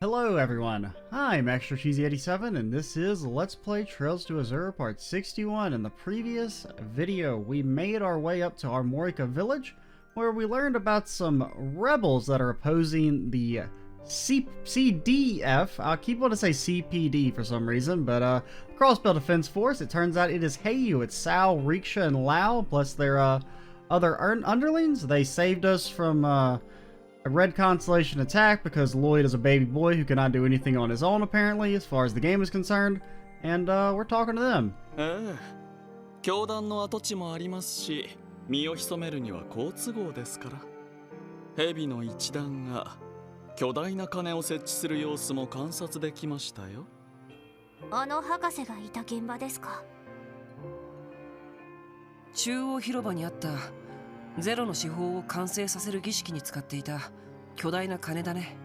Hello everyone, I'm Extra Cheesy 87 and this is Let's Play Trails to Azure Part 61. In the previous video, we made our way up to Armorica Village, where we learned about some rebels that are opposing the CDF. I keep wanting to say CPD for some reason, but Crossbell Defense Force. It turns out it is Heiyu, it's Cao, Rixia, and Cao, plus their other underlings. They saved us from a Red Constellation attack because Lloyd is a baby boy who cannot do anything on his own, apparently, as far as the game is concerned. And we're talking to them. 教団の跡地もありますし、身を潜めるには好都合ですから。蛇の一団が巨大な鐘を設置する様子も観察できましたよ。あの博士がいた現場ですか。中央広場にあったゼロの手法を完成させる儀式に使っていた巨大な鐘だね。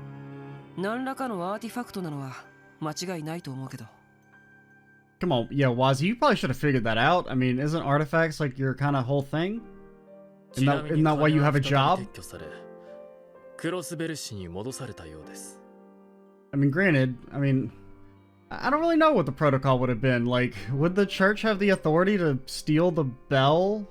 何らかのアーティファクトなのは間違いないと思うけど。Come on, yeah, Wazzy, you probably should have figured that out. I mean, isn't artifacts like your kind of whole thing? Isn't that why you have a job? I mean, granted, I don't really know what the protocol would have been. Like, would the church have the authority to steal the bell?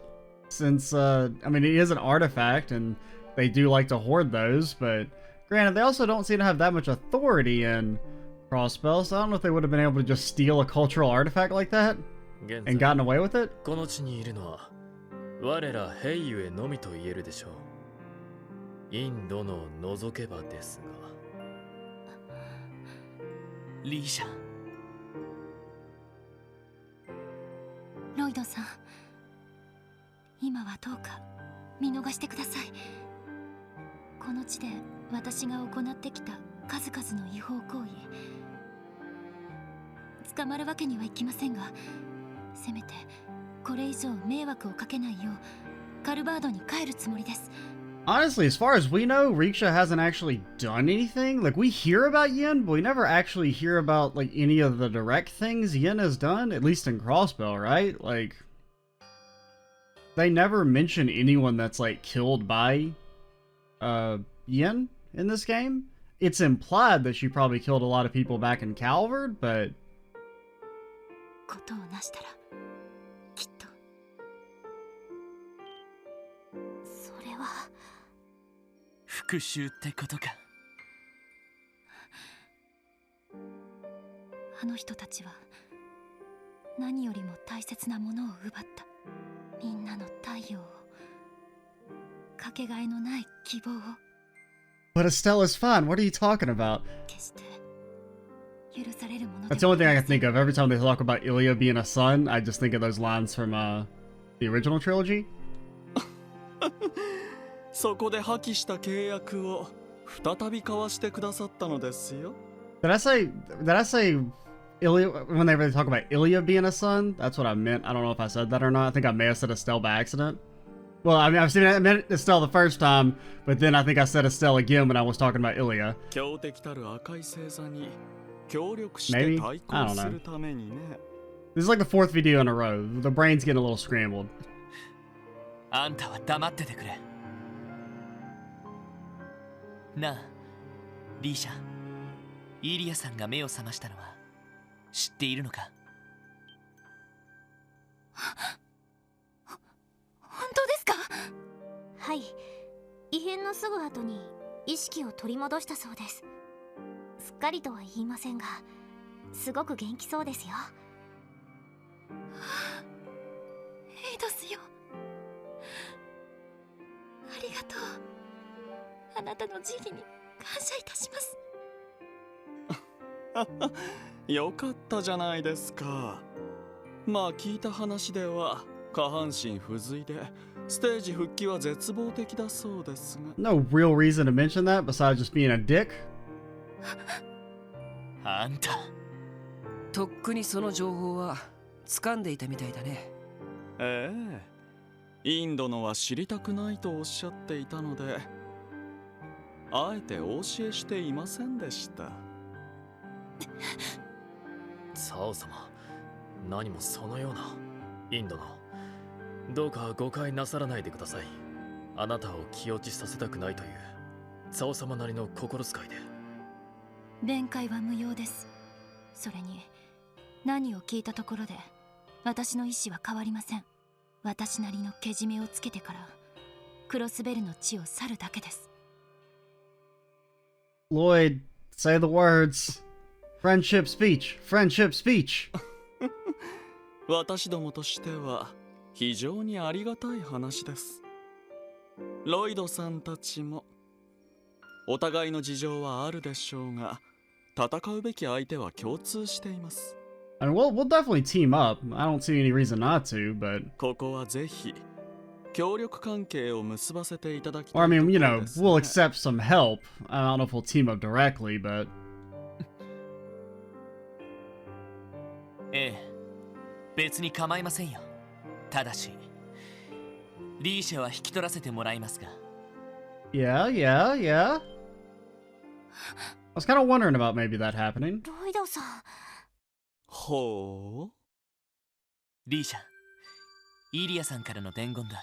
Since, I mean, it is an artifact, and they do like to hoard those, but granted, they also don't seem to have that much authority in Crossbell, so I don't know if they would have been able to just steal a cultural artifact like that and gotten away with it. インドの除けばですが。リーシャ。ロイドさん、今はどうか見逃してください。この地で私が行ってきた数々の違法行為、捕まるわけにはいきませんが、せめてこれ以上迷惑をかけないようカルバードに帰るつもりです。Honestly, as far as we know, Rixia hasn't actually done anything. Like, we hear about Yin, but we never actually hear about, like, any of the direct things Yin has done, at least in Crossbell, right? Like, they never mention anyone that's, like, killed by, Yin in this game. It's implied that she probably killed a lot of people back in Calvard, but... ことをなしたら、きっと。それは。復讐ってことか。あの人たちは何よりも大切なものを奪った。みんなの太陽を、かけがえのない希望を。But Estella's fine. What are you talking about? 決して許されるもの。 That's the only thing I can think of. Every time they talk about Ilya being a son, I just think of those lines from the original trilogy. そこで破棄した契約を再び交わしてくださったのですよ。Did I say Ilya when they really talk about Ilya being a son? That's what I meant. I don't know if I said that or not. I think I may have said Estelle by accident. Well, I mean, I meant Estelle the first time, but then I think I said Estelle again when I was talking about Ilya. 強敵たる赤い星座に協力して対抗するためにね。This is like the fourth video in a row. The brain's getting a little scrambled. あんたは黙っててくれ。なあ、リーシャ、イリアさんが目を覚ましたのは知っているのか？本当ですか？はい、異変のすぐ後に意識を取り戻したそうです。すっかりとは言いませんが、すごく元気そうですよ。エイドスよ、ありがとう。あなたの慈悲に感謝いたします。よかったじゃないですか。まあ聞いた話では下半身不随でステージ復帰は絶望的だそうですが。No real reason to mention that besides just being a dick. あんた。とっくにその情報は掴んでいたみたいだね。ええ、インドのは知りたくないとおっしゃっていたので、あえてお教えしていませんでした。サオ様、何もそのような。インドの、どうか誤解なさらないでください。あなたを気落ちさせたくないというサオ様なりの心遣いで。弁解は無用です。それに何を聞いたところで私の意思は変わりません。私なりのけじめをつけてからクロスベルの地を去るだけです。 Lloyd, say the words. Friendship speech. Friendship speech. 私どもとしては非常にありがたい話です。ロイドさんたちもお互いの事情はあるでしょうが、戦うべき相手は共通しています。I mean, we'll definitely team up. I don't see any reason not to, but... ここはぜひ協力関係を結ばせていただきた Or, い I とこ mean, you ろ know, ですね。 we'll accept some help. I don't know if we'll team up directly, but... ええ、別に構いませんよ。ただしリーシャは引き取らせてもらいますが。 Yeah. I was kind of wondering about maybe that happening. ロイドさん。ほう。リーシャ、イリアさんからの伝言だ。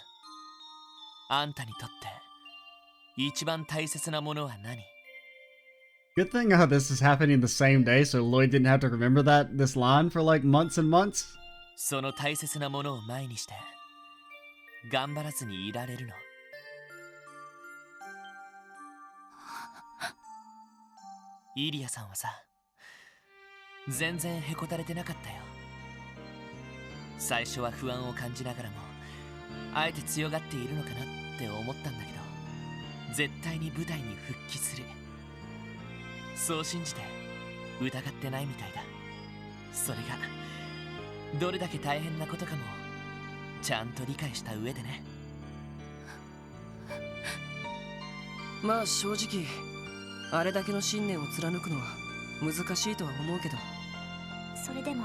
あんたにとって一番大切なものは何？ Good thing this is happening the same day, so Lloyd didn't have to remember this line for like months and months. その大切なものを前にして頑張らずにいられるの。イリアさんはさ、全然へこたれてなかったよ。最初は不安を感じながらも、あえて強がっているのかなって思ったんだけど、絶対に舞台に復帰する、そう信じて疑ってないみたいだ。それがどれだけ大変なことかもちゃんと理解した上でね。まあ正直あれだけの信念を貫くのは難しいとは思うけど。それでも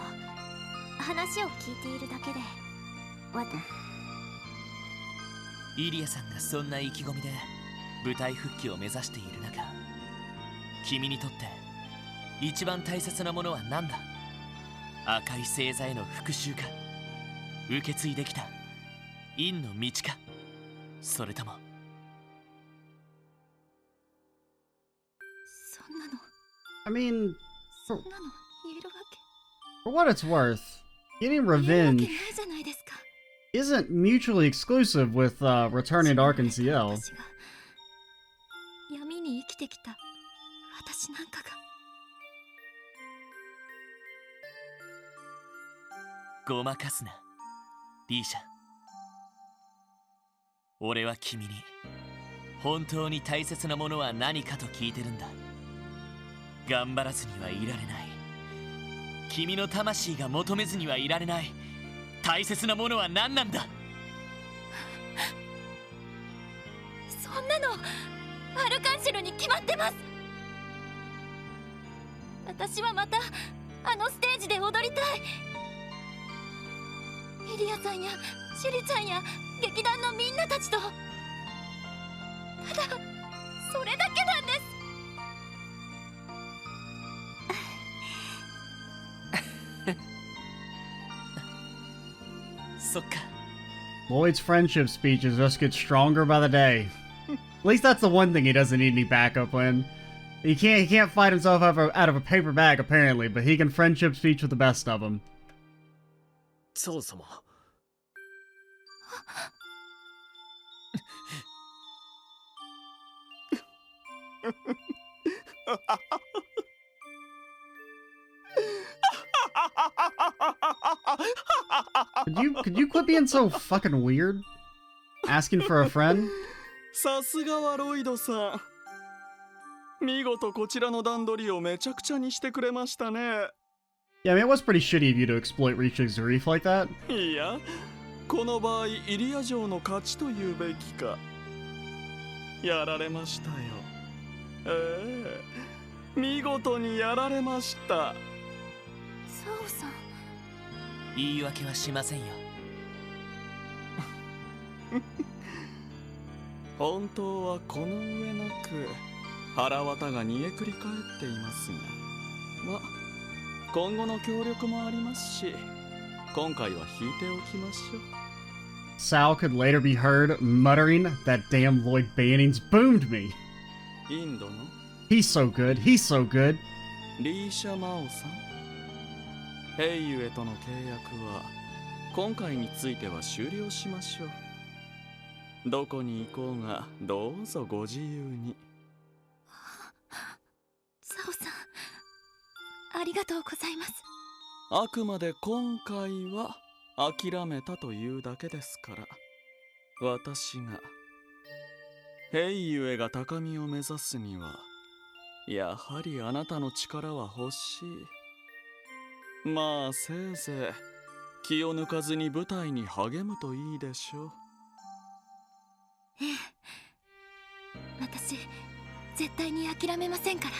話を聞いているだけでイリアさんがそんな意気込みで舞台復帰を目指している中、君にとって一番大切なものは何だ？赤い星座への復讐か、受け継いできた陰の道か、それとも。そんなの I mean, そんなの言えるわ for what it's worth, getting け言えるわけ revenge ないじゃないですか。 isn't mutually exclusive with returning to Arkan CL. 私が闇に生きてきた私なんかが。ごまかすな、リーシャ。俺は君に本当に大切なものは何かと聞いてるんだ。頑張らずにはいられない、君の魂が求めずにはいられない大切なものは何なんだ？そんなのアルカンシルに決まってます。私はまたあのステージで踊りたい。イリアさんやシュリちゃんや劇団のみんなたちと、ただそれだけなんです。そっか。 Lloyd's friendship speeches just get stronger by the day. At least that's the one thing he doesn't need any backup in. He can't fight himself out of a paper bag apparently, but he can friendship speech with the best of them. そう様。Could you quit being so fucking weird? Asking for a friend? さすがはロイドさん。見事こちらの段取りをめちゃくちゃにしてくれましたね。 Yeah, I mean, it was pretty shitty of you to exploit Richa's grief like that. いや、この場合イリア城の勝ちと言うべきか。やられましたよ。見事にやられました。サオさん。言い訳はしませんよ。本当はこの上なく腹渡が煮えくり返っていますが、ま、今後の協力もありますし、今回は引いておきましょう。 Sal could later be heard muttering, "That damn Lloyd Bannings boomed me. インドの He's so good, he's so good." リーシャ・マオさん、ヘイユエとの契約は今回については終了しましょう。どこに行こうがどうぞご自由に。サオさん、ありがとうございます。あくまで今回は諦めたというだけですから、私がヘイユエが高みを目指すにはやはりあなたの力は欲しい。まあせいぜい気を抜かずに舞台に励むといいでしょう。ええ、私絶対に諦めませんから。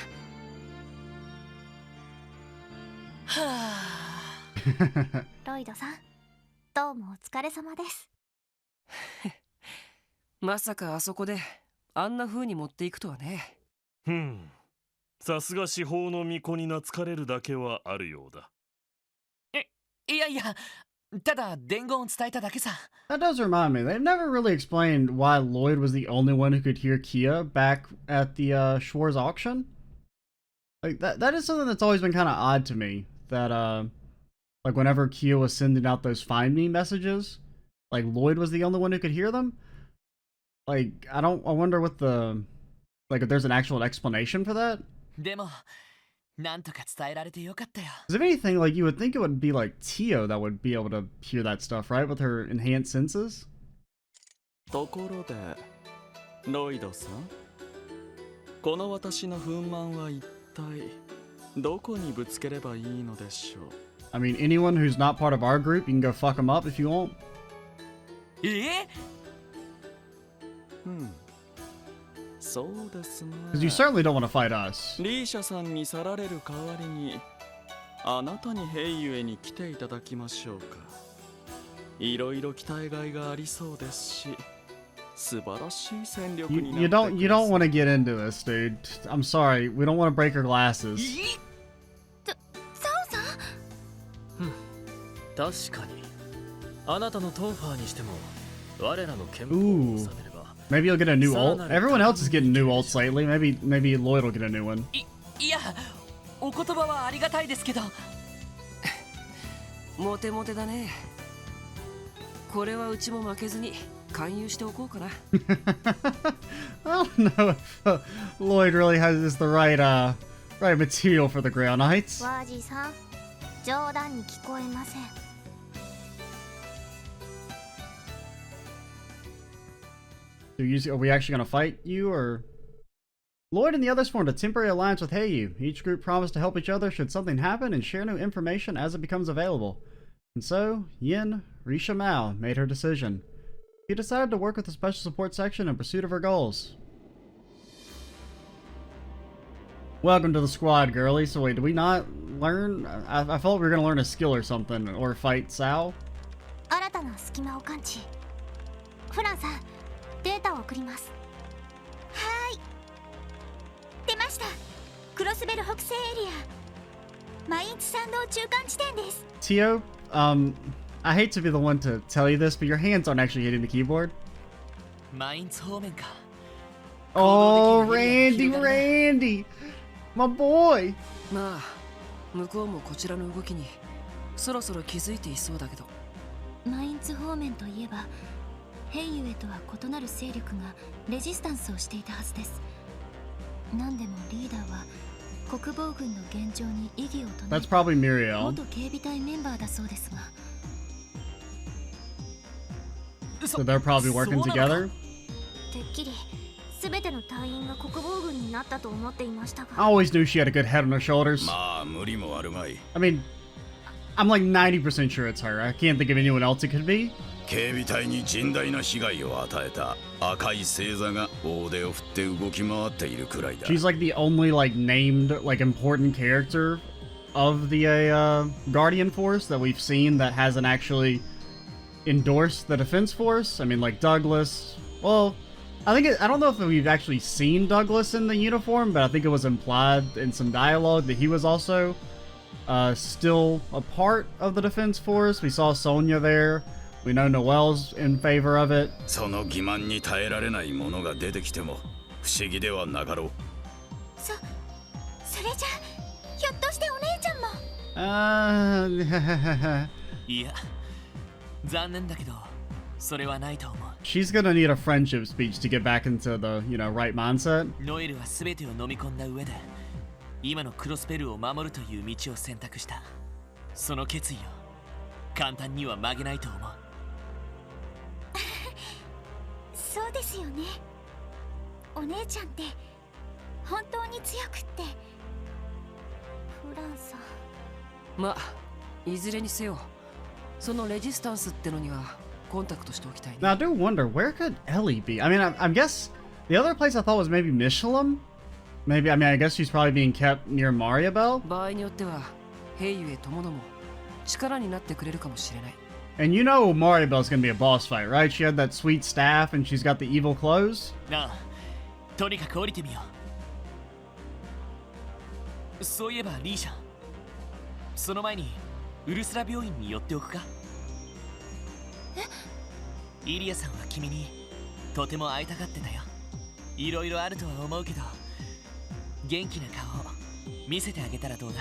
はあ。ロイドさん、どうもお疲れ様です。まさかあそこであんな風に持っていくとはね。さすが司法の巫女に懐かれるだけはあるようだ。いやいや、ただ伝言を伝えただけさ。 That does remind me, they've never really explained why Lloyd was the only one who could hear Kia back at the Schwarz auction. Like that is something that's always been kind of odd to me. That like whenever Kia was sending out those find me messages, like Lloyd was the only one who could hear them. Like I wonder what the, like if there's an actual explanation for that. でもなんとか伝えられてよかったよ。 Because if anything, like you would think it would be like Tio that would be able to hear that stuff, right? With her enhanced senses. ところでロイドさん、この私の憤懣は一体どこにぶつければいいのでしょう。 I mean, anyone who's not part of our group, you can go fuck them up if you want. そうですね。 Because you certainly don't want to fight us. リーシャさんに去られる代わりにあなたにヘイユエに来ていただきましょうか。いろいろ期待外がありそうですし、素晴らしい戦力になって You don't want to get into this, dude. I'm sorry, we don't want to break her glasses. サオさん、確かにあなたのトンファーにしても我らの憲法を収めれば Maybe you'll get a new ult. Everyone else is getting new ults lately. Maybe Lloyd will get a new one. いや、お言葉はありがたいですけど。モテモテだね。これはうちも負けずに勧誘しておこうかな。I don't know if Lloyd really has the right material for the Grail Knights. ワージさん、冗談に聞こえません。Are we actually going to fight you, or...? Lloyd and the others formed a temporary alliance with Heiyu. Each group promised to help each other should something happen and share new information as it becomes available. And so, Yin, Rixia Mao, made her decision. She decided to work with the Special Support Section in pursuit of her goals. Welcome to the squad, girlie. So wait, did we not learn? I felt we were going to learn a skill or something, or fight Cao. 新たな隙間を感知。フランさん、データを送ります。はーい。出ました。クロスベル北西エリア。マインツ参道中間地点です。Tio, I hate to be the one to tell you this, but your hands aren't actually hitting the keyboard. マインツ方面か。Oh, Randy! My boy! まあ向こうもこちらの動きにそろそろ気づいていそうだけど。マインツ方面といえば、ヘイユエとは異なる勢力がレジスタンスをしていたはずです。何でもリーダーは国防軍の現状に異議を唱え、 That's probably Muriel. 元警備隊メンバーだそうですが。So they're probably working together? てっきり全ての隊員が国防軍になったと思っていましたが。 I always knew she had a good head on her shoulders. まあ無理もあるまい。 I mean, I'm like 90% sure it's her. I can't think of anyone else it could be. 警備隊に甚大な被害を与えた赤い星座が大手を振って動き回っているくらいだ。 She's like the only like named like important character of the Guardian Force that we've seen that hasn't actually endorsed the Defense Force. I mean, like Douglas. Well, I don't know if we've actually seen Douglas in the uniform, but I think it was implied in some dialogue that he was also still a part of the Defense Force. We saw Sonya there. We know Noelle's in favor of it. その欺瞞に耐えられないものが出てきても不思議ではなかろう。それじゃひょっとしてお姉ちゃんも。いや、残念だけどそれはないと思う。 She's gonna need a friendship speech to get back into the, right mindset. ノエルは全てを飲み込んだ上で今のクロスペルを守るという道を選択した。その決意を簡単には曲げないと思う。そうですよね。お姉ちゃんって本当に強くって。フランさん。まあいずれにせよそのレジスタンスってのにはコンタクトしておきたいね。 Now I do wonder, where could Ellie be? I mean, I guess the other place I thought was maybe Michelin. Maybe, I guess she's probably being kept near Mariabel. 場合によっては兵ゆえ友のも力になってくれるかもしれない。 And you know Mariabel's gonna be a boss fight, right? She had that sweet staff and she's got the evil clothes. なあ、とにかく降りてみよう。そういえばリーシャン、その前にウルスラ病院に寄っておくか。イリアさんは君にとても会いたがってたよ。いろいろあるとは思うけど元気な顔を見せてあげたらどうだ。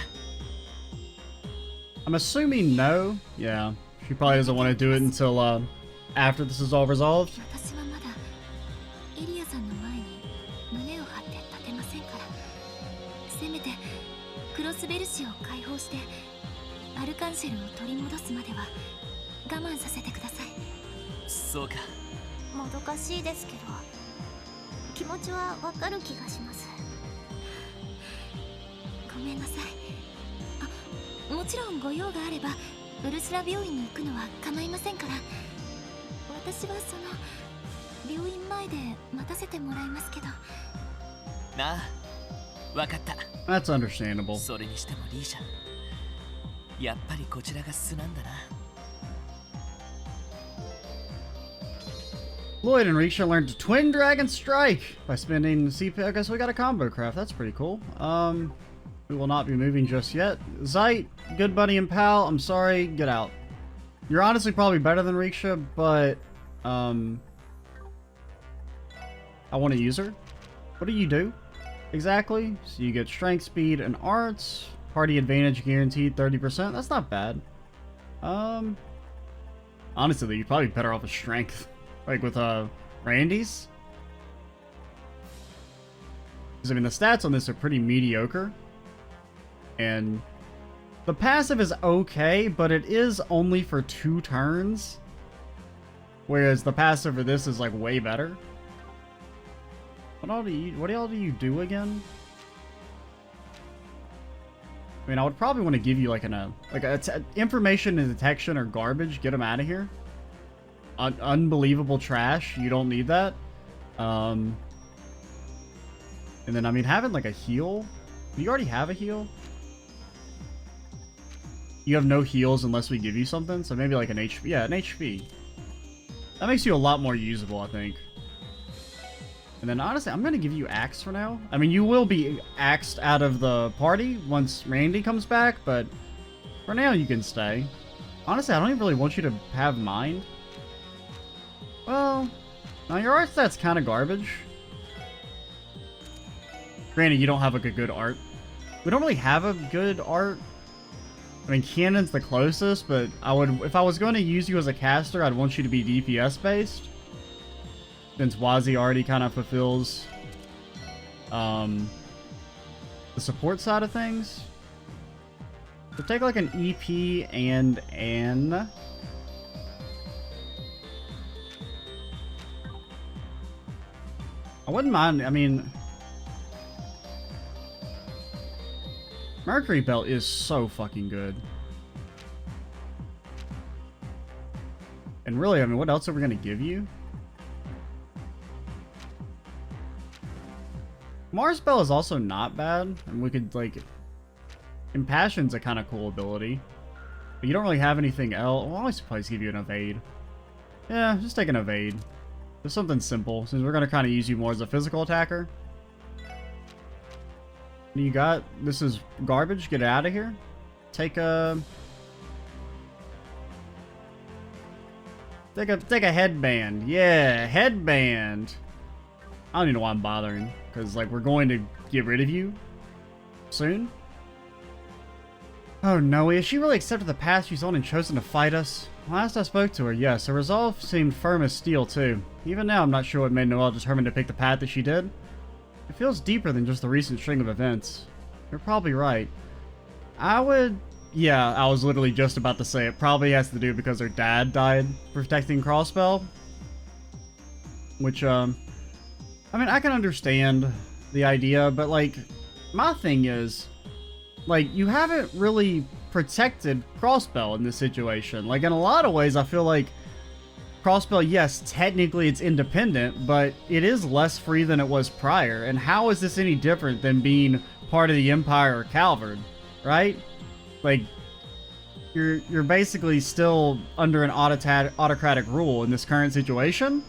I'm assuming no. Yeah, she probably doesn't want to do it until after this is all resolved. 私はまだイリアさんの前に胸を張って立てませんから。せめてクロスベルシを解放してアルカンシェルを取り戻すまでは我慢させてください。そうか。もどかしいですけど気持ちはわかる気がします。ごめんなさい。もちろんご用があればウルスラ病院に行くのは構いませんから。私はその病院前で待たせてもらいますけど。なあ、わかった。 That's understandable. それにしてもリーシャン、やっぱりこちらが素なんだな。 Lloyd and Rixia learned to Twin Dragon Strike by spending CP. I guess we got a combo craft. That's pretty cool. We will not be moving just yet. Zeit, good buddy and pal, I'm sorry, get out. You're honestly probably better than Rixia, but I want to use her. What do you do exactly? So you get strength, speed, and arts. Party advantage guaranteed 30%. That's not bad. Honestly, you're probably better off with strength. Like with Randy's. Because I mean the stats on this are pretty mediocre. And the passive is okay, but it is only for 2 turns. Whereas the passive for this is like way better. What all do you do again? I mean, I would probably want to give you like information and detection or garbage. Get them out of here. Unbelievable trash. You don't need that. And then I mean having like a heal. Do you already have a heal? You have no heals unless we give you something, so maybe like an HP. Yeah, an HP. That makes you a lot more usable, I think. And then honestly, I'm gonna give you Axe for now. I mean, you will be axed out of the party once Randy comes back, but for now you can stay. Honestly, I don't even really want you to have Mind. Well, now your art stat's kind of garbage. Granted, you don't have like a good art. We don't really have a good art. I mean, Cannon's the closest, but if I was going to use you as a caster, I'd want you to be DPS based. Since Wazi already kind of fulfills the support side of things. So take like an EP and an... I wouldn't mind, I mean... Mercury Belt is so fucking good. And really, I mean, what else are we gonna give you? Mars Bell is also not bad, and we could, like... Impassion's a kind of cool ability. But you don't really have anything else. Well, I'll probably give you an evade. Yeah, just take an evade. Just something simple, since we're gonna kind of use you more as a physical attacker. You got... This is garbage. Get it out of here. Take a... Take a headband. Yeah, headband. I don't even know why I'm bothering. Because, like, we're going to get rid of you soon. Oh no, has she really accepted the path she's on and chosen to fight us? Last I spoke to her, yes, her resolve seemed firm as steel too. Even now I'm not sure what made Noelle determined to pick the path that she did. It feels deeper than just the recent string of events. You're probably right. Yeah, I was literally just about to say it probably has to do because her dad died protecting Crossbell. Which, I mean, I can understand the idea, but, like, my thing is, like, you haven't really protected Crossbell in this situation. Like, in a lot of ways, I feel like Crossbell, yes, technically it's independent, but it is less free than it was prior. And how is this any different than being part of the Empire or Calvard, right? Like, you're basically still under an autocratic rule in this current situation.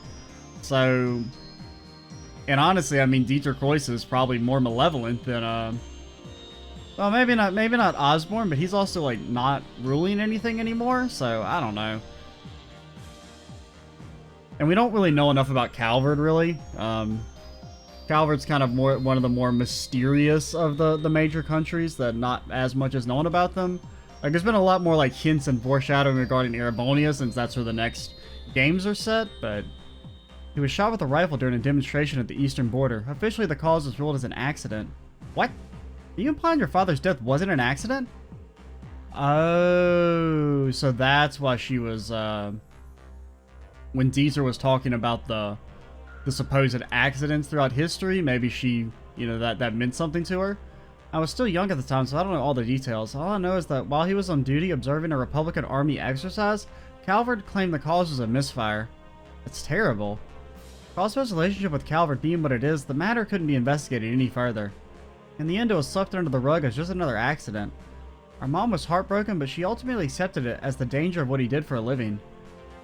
So, and honestly, I mean, Dietrich Royce is probably more malevolent than, well, maybe not Osborne, but he's also, like, not ruling anything anymore, so I don't know. And we don't really know enough about Calvard, really. Calvard's kind of one of the more mysterious of the major countries that not as much is known about them. Like, there's been a lot more, like, hints and foreshadowing regarding Erebonia, since that's where the next games are set, but he was shot with a rifle during a demonstration at the eastern border. Officially, the cause was ruled as an accident. What? Are you implying your father's death wasn't an accident? Oh, so that's why she was, when Deezer was talking about the supposed accidents throughout history, maybe she, you know, that meant something to her. I was still young at the time, so I don't know all the details. All I know is that while he was on duty observing a Republican Army exercise, Calvard claimed the cause was a misfire. That's terrible. Crossbell's relationship with Calvard being what it is, the matter couldn't be investigated any further. In the end, it was swept under the rug as just another accident. Our mom was heartbroken, but she ultimately accepted it as the danger of what he did for a living.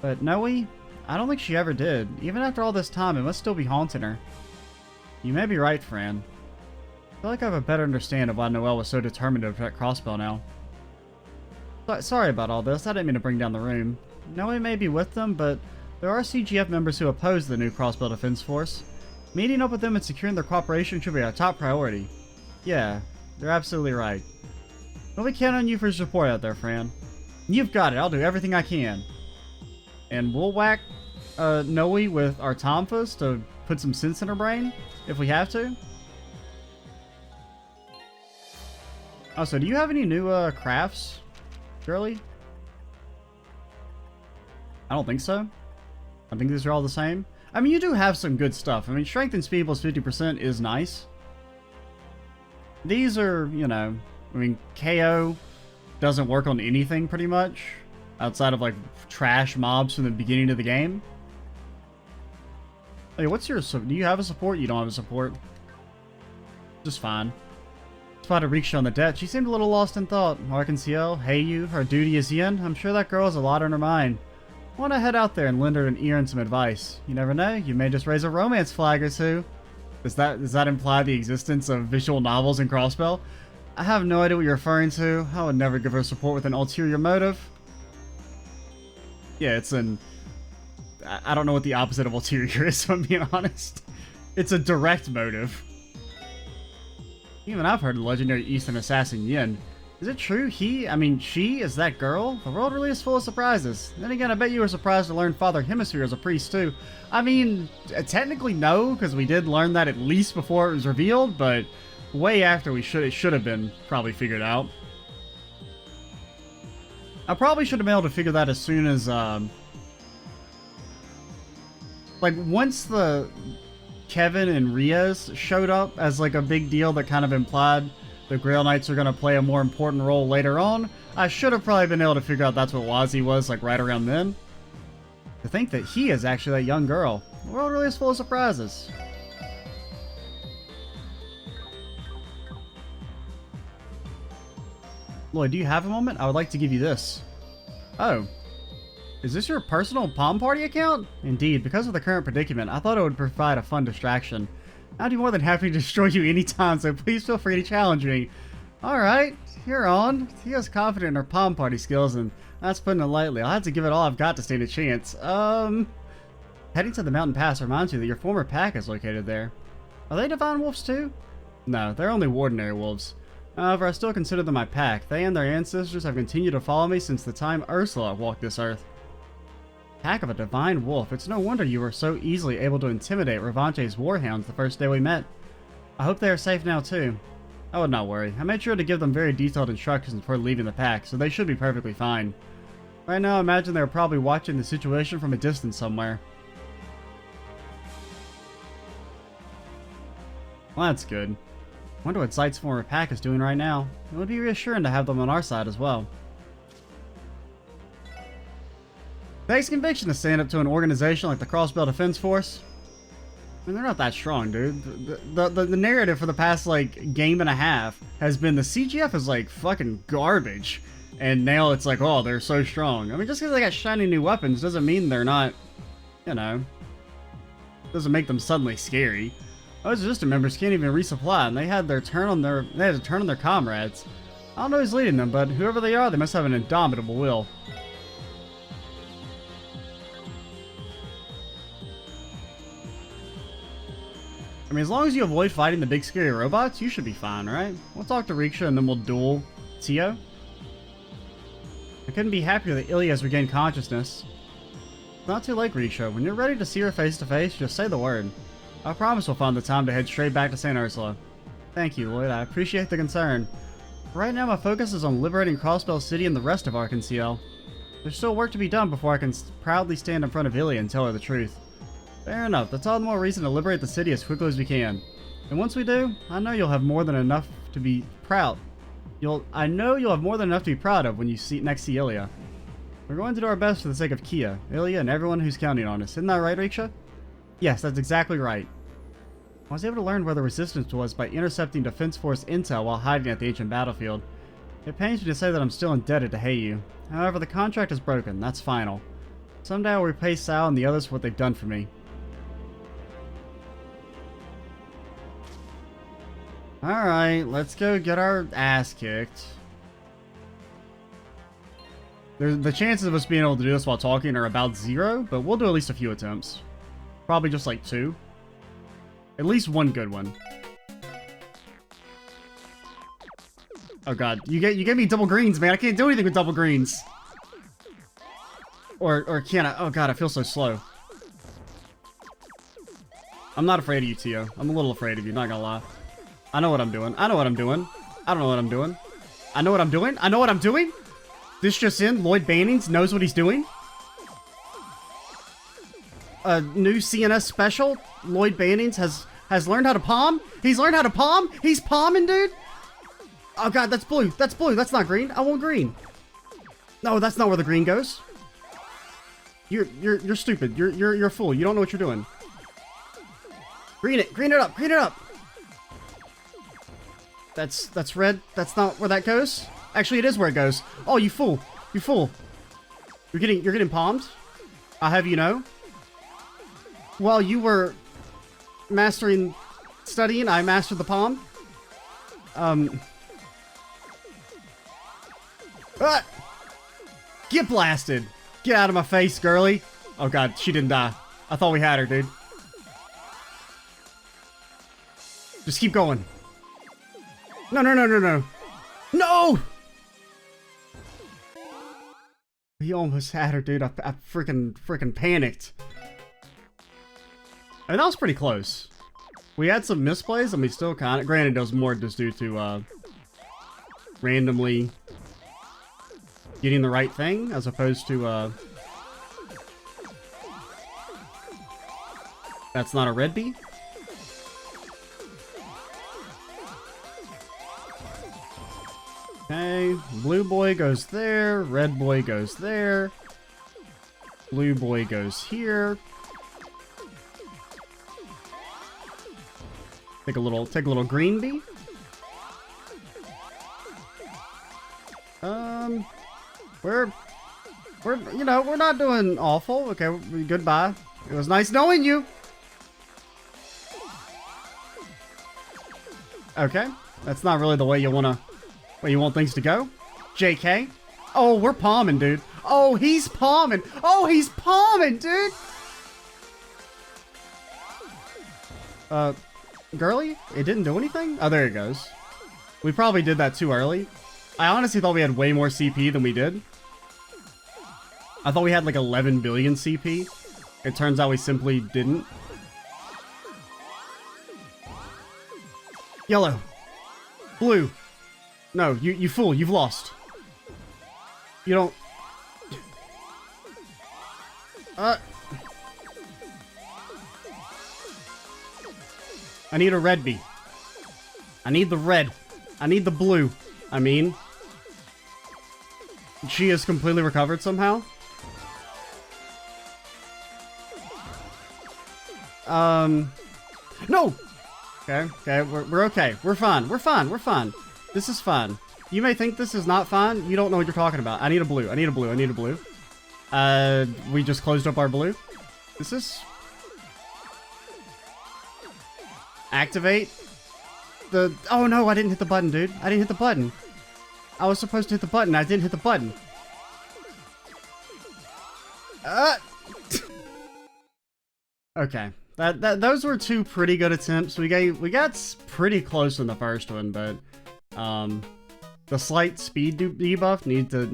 But Noe, I don't think she ever did. Even after all this time, it must still be haunting her. You may be right, Fran. I feel like I have a better understanding of why Noelle was so determined to protect Crossbell now. Sorry about all this, I didn't mean to bring down the room. Noe may be with them, but there are CGF members who oppose the new Crossbell Defense Force. Meeting up with them and securing their cooperation should be our top priority. Yeah, they're absolutely right. But we count on you for your support out there, Fran. You've got it, I'll do everything I can. And we'll whack Noe with our Tomfas to put some sense in her brain, if we have to. Oh, so do you have any new crafts, Shirley? I don't think so. I think these are all the same. I mean, you do have some good stuff. I mean, strength and speed plus 50% is nice. These are, you know, I mean, KO doesn't work on anything pretty much, outside of, like, trash mobs from the beginning of the game. Hey, what's your, do you have a support? You don't have a support? Just fine. Spotted Rixia on the deck. She seemed a little lost in thought. Arkanciel, Heiyu, her duty is Yin. I'm sure that girl has a lot on her mind. I want to head out there and lend her an ear and some advice. You never know, you may just raise a romance flag or two. Does that imply the existence of visual novels in Crossbell? I have no idea what you're referring to. I would never give her support with an ulterior motive. Yeah, it's an... I don't know what the opposite of ulterior is, if I'm being honest. It's a direct motive. Even I've heard of the legendary Eastern assassin Yin. Is it true she is that girl? The world really is full of surprises. Then again, I bet you were surprised to learn Father Hemisphere is a priest too. I mean, technically no, because we did learn that at least before it was revealed, but way after it should have been probably figured out. I probably should have been able to figure that as soon as, like, once the Kevin and Riaz showed up as, like, a big deal that kind of implied the Grail Knights are going to play a more important role later on, I should have probably been able to figure out that's what Wazi was, like, right around then. To think that he is actually that young girl. The world really is full of surprises. Lloyd, do you have a moment? I would like to give you this. Oh. Is this your personal Palm Party account? Indeed, because of the current predicament, I thought it would provide a fun distraction. I'd be more than happy to destroy you anytime, so please feel free to challenge me. Alright, you're on. Tia's confident in her Palm Party skills, and that's putting it lightly. I'll have to give it all I've got to stand a chance. Heading to the mountain pass reminds you that your former pack is located there. Are they Divine Wolves too? No, they're only Ordinary Wolves. However, I still consider them my pack. They and their ancestors have continued to follow me since the time Ursula walked this earth. Pack of a divine wolf. It's no wonder you were so easily able to intimidate Revanche's warhounds the first day we met. I hope they are safe now too. I would not worry. I made sure to give them very detailed instructions before leaving the pack, so they should be perfectly fine. Right now, I imagine they're probably watching the situation from a distance somewhere. Well, that's good. Wonder what Sight's former pack is doing right now. It would be reassuring to have them on our side as well. Takes conviction to stand up to an organization like the Crossbell Defense Force. I mean, they're not that strong, dude. The narrative for the past, like, game and a half has been the CGF is, like, fucking garbage. And now it's like, oh, they're so strong. I mean, just because they got shiny new weapons doesn't mean they're not, you know, doesn't make them suddenly scary. Those resistance members can't even resupply, and they had to turn on their comrades. I don't know who's leading them, but whoever they are, they must have an indomitable will. I mean, as long as you avoid fighting the big scary robots, you should be fine, right? We'll talk to Rixia and then we'll duel Tio. I couldn't be happier that Ilya has regained consciousness. It's not too late, Rixia. When you're ready to see her face to face, just say the word. I promise we'll find the time to head straight back to St. Ursula. Thank you, Lloyd. I appreciate the concern. Right now, my focus is on liberating Crossbell City and the rest of Arkansas. There's still work to be done before I can proudly stand in front of Ilya and tell her the truth. Fair enough. That's all the more reason to liberate the city as quickly as we can. And once we do, I know you'll have more than enough to be proud. I know you'll have more than enough to be proud of when you next see Ilya. We're going to do our best for the sake of Kia, Ilya, and everyone who's counting on us. Isn't that right, Rixia? Yes, that's exactly right. I was able to learn where the resistance was by intercepting Defense Force intel while hiding at the ancient battlefield. It pains me to say that I'm still indebted to Heiyu. However, the contract is broken. That's final. Someday I'll repay Sal and the others for what they've done for me. Alright, let's go get our ass kicked. The chances of us being able to do this while talking are about 0, but we'll do at least a few attempts. Probably just like 2. At least one good one. Oh god, you gave me double greens, man. I can't do anything with double greens. Or can I? Oh god, I feel so slow. I'm not afraid of you, Tio. I'm a little afraid of you, not gonna lie. I know what I'm doing. I know what I'm doing. I don't know what I'm doing. I know what I'm doing. I know what I'm doing. This just in, Lloyd Bannings knows what he's doing. A new CNS special, Lloyd Bannings has learned how to palm. He's learned how to palm. He's palming, dude. Oh god, that's blue. That's blue. That's not green. I want green. No, that's not where the green goes. You're stupid. You're a fool. You don't know what you're doing. Green it. Green it up. Green it up. That's red. That's not where that goes. Actually, it is where it goes. Oh, you fool. You fool. You're getting palmed. I'll have you know. While you were studying, I mastered the palm. Get blasted. Get out of my face, girly. Oh god, she didn't die. I thought we had her, dude. Just keep going. No, no, no, no, no. No! We almost had her, dude. I freaking panicked. I mean, that was pretty close. We had some misplays, and we still kind of... Granted, it was more just due to, randomly getting the right thing, as opposed to, That's not a red bee? Okay, blue boy goes there, red boy goes there, blue boy goes here. Take a little green bee. We're not doing awful. Okay, goodbye. It was nice knowing you. Okay, that's not really the way you want things to go. JK. Oh, we're palming, dude. Oh, he's palming. Oh, he's palming, dude. Girly? It didn't do anything? Oh, there it goes. We probably did that too early. I honestly thought we had way more CP than we did. I thought we had like 11 billion CP. It turns out we simply didn't. Yellow. Blue. No, you fool, you've lost. You don't... I need a red bee. I need the red. I need the blue. I mean... She is completely recovered somehow. No! Okay, we're okay. We're fine. We're fine. This is fine. You may think this is not fine. You don't know what you're talking about. I need a blue. I need a blue. We just closed up our blue. This is... Activate. Oh no, I didn't hit the button, dude. I didn't hit the button. I was supposed to hit the button. I didn't hit the button. Okay. Those were two pretty good attempts. We got pretty close in the first one, but the slight speed debuff due to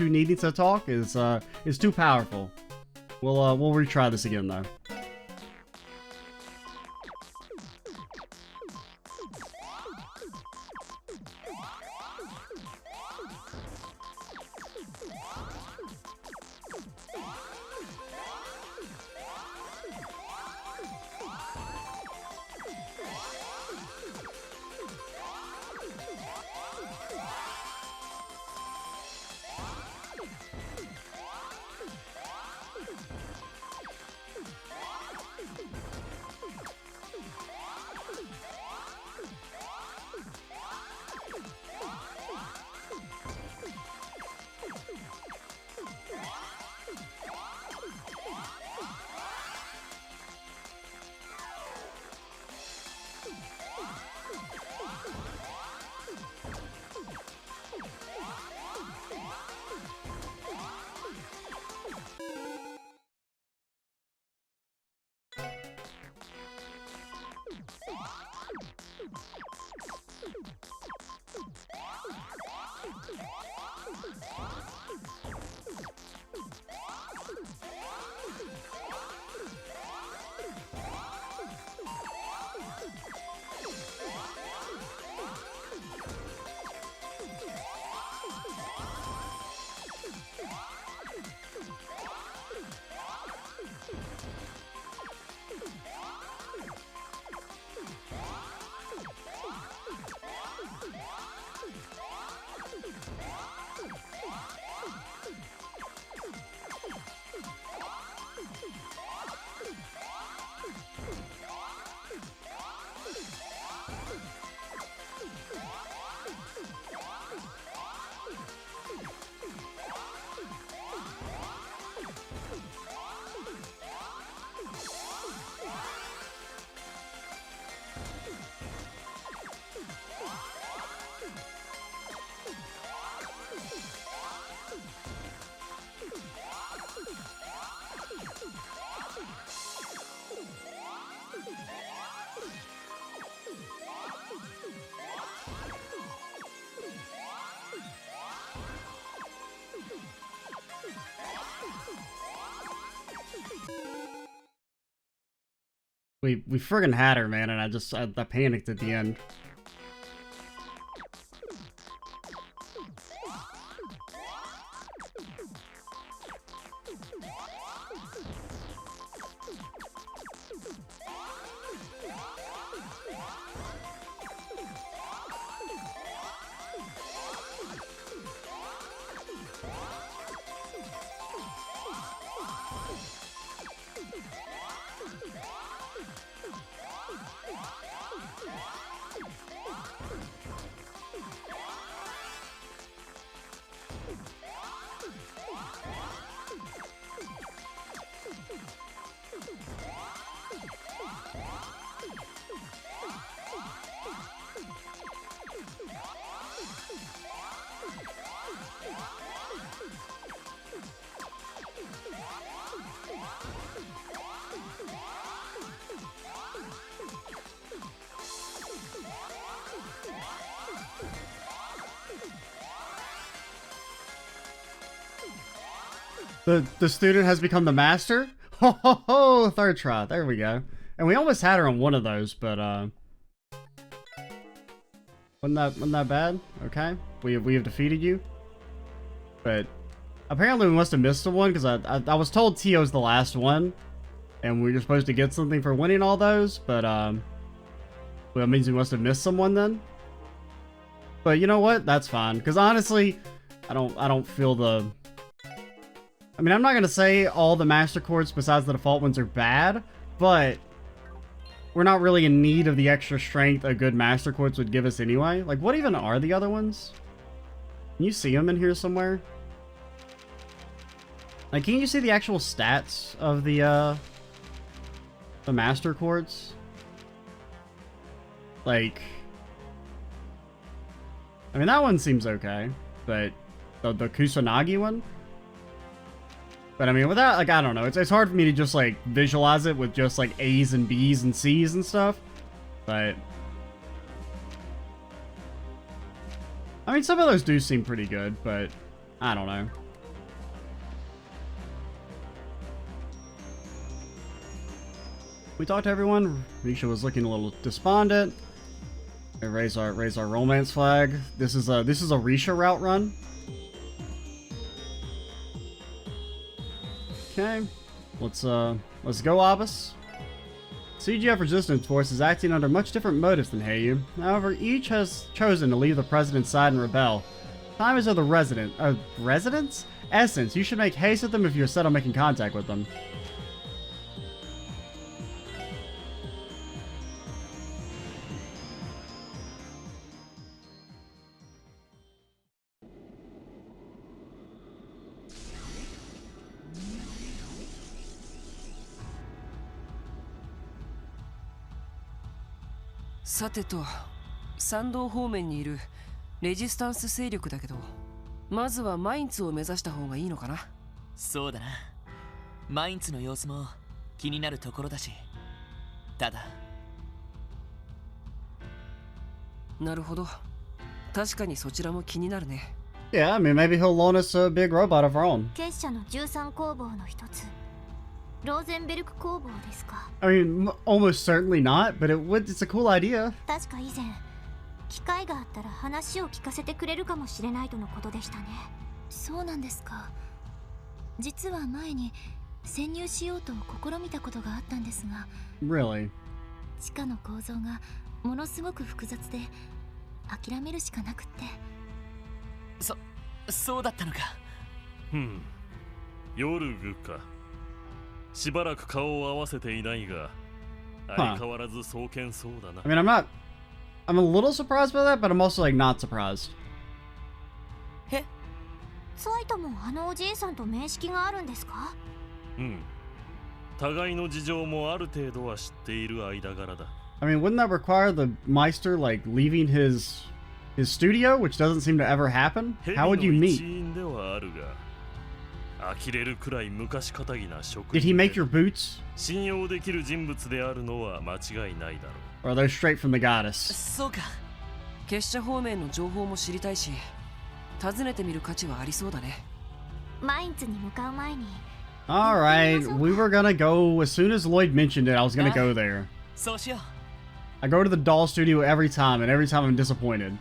needing to talk is too powerful. We'll retry this again though. We friggin' had her, man, and I panicked at the end. The student has become the master? Ho ho ho! Third try. There we go. And we almost had her on one of those, but wasn't that bad? Okay. We have defeated you. But apparently we must have missed one because I was told Tio's the last one. And we were supposed to get something for winning all those, but well, that means we must have missed someone then. But you know what? That's fine. Because honestly, I don't feel the... I mean, I'm not going to say all the master courts besides the default ones are bad, but we're not really in need of the extra strength a good master courts would give us anyway. Like, what even are the other ones? Can you see them in here somewhere? Like, can you see the actual stats of the master courts? Like... I mean, that one seems okay, but the Kusanagi one? But I mean, without, like, I don't know. It's hard for me to just, like, visualize it with just, like, A's and B's and C's and stuff. But... I mean, some of those do seem pretty good, but I don't know. We talked to everyone. Rixia was looking a little despondent. We raise our romance flag. This is a Rixia route run. Okay, let's go, Abbas. CGF Resistance Force is acting under much different motives than Heiyu. However, each has chosen to leave the president's side and rebel. Time is of the residents' essence. You should make haste with them if you're set on making contact with them.さてと、参道方面にいるレジスタンス勢力だけど、まずはマインツを目指した方がいいのかな。そうだな。マインツの様子も気になるところだし。ただ。なるほど。確かにそちらも気になるね。Yeah, I mean, maybe he'll loan us a big robot of our own. 結社の13工房の一つ。ローゼンベルク工房ですか。I mean, almost certainly not, but it's a cool idea. 確か以前、機会があったら話を聞かせてくれるかもしれないとのことでしたね。そうなんですか。実は前に潜入しようと試みたことがあったんですが。Really? 地下の構造がものすごく複雑で諦めるしかなくって。そうだったのか。夜具か。しばらく顔を合わせていないが、相変わらず壮健そうだな。I mean, I'm a little surprised by that, but I'm also like not surprised. え、サイトもあのおじいさんと面識があるんですか？互いの事情もある程度は知っている間柄だ。I mean, wouldn't that require the Meister like leaving his studio, which doesn't seem to ever happen? How would you meet? Did he make your boots? 信用できる人物であるのは間違いないだろう。Or are they straight from the goddess? そうか。結社方面の情報も知りたいし、訪ねてみる価値はありそうだね。マインツに向かう前に。Alright, we were gonna go, as soon as Lloyd mentioned it, I was gonna go there. そうしよう。I go to the doll studio every time, and every time I'm disappointed.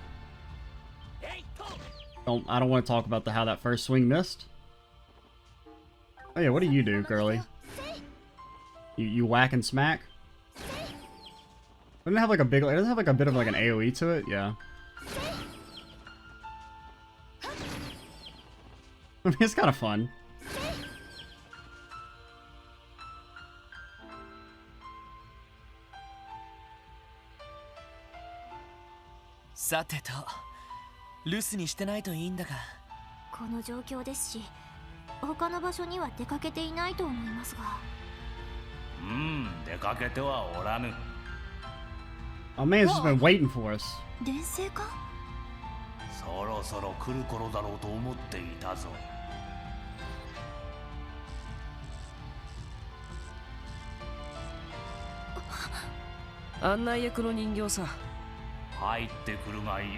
I don't want to talk about how that first swing missed. Oh yeah, what do you do, girly? You whack and smack? Doesn't it have like a big? It doesn't have like a bit of like an AOE to it, yeah. I mean, it's kind of fun. さてと、留守にしてないといいんだが。この状況ですし、他の場所には出かけていないと思いますが。出かけてはおらぬ。Oh man, has just been waiting for us. 電星か？そろそろ来る頃だろうと思っていたぞ。案内役の人形さ。入ってくるがいい。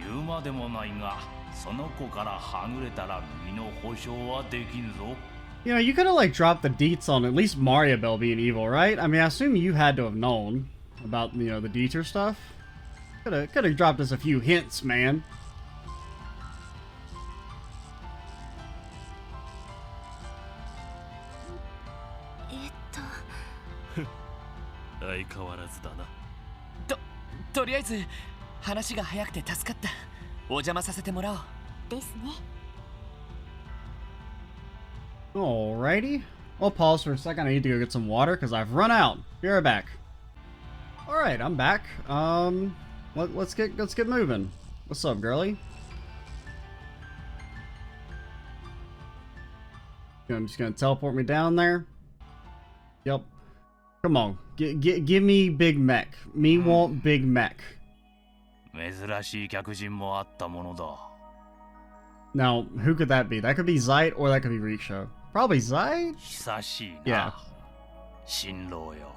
言うまでもないが、その子からはぐれたら身の保証はできんぞ。You know, you could have, like, dropped the deets on at least Mario Bell being evil, right? I mean, I assume you had to have known about, you know, the Dieter stuff. Could have dropped us a few hints, man. 相変わらずだな。とりあえず話が早くて助かった。お邪魔させてもらおう。ですね。Alrighty. I'll pause for a second. I need to go get some water because I've run out. Be right back. Alright, I'm back. Let's get moving. What's up, girlie? I'm just gonna teleport me down there. Yep. Come on. Give me Big Mech. Me want Big Mech. 珍しい客人もあったものだ。Now, who could that be? That could be Zeit or that could be Rixia. Probably Zeit? 久しいな。Yeah. 新郎よ。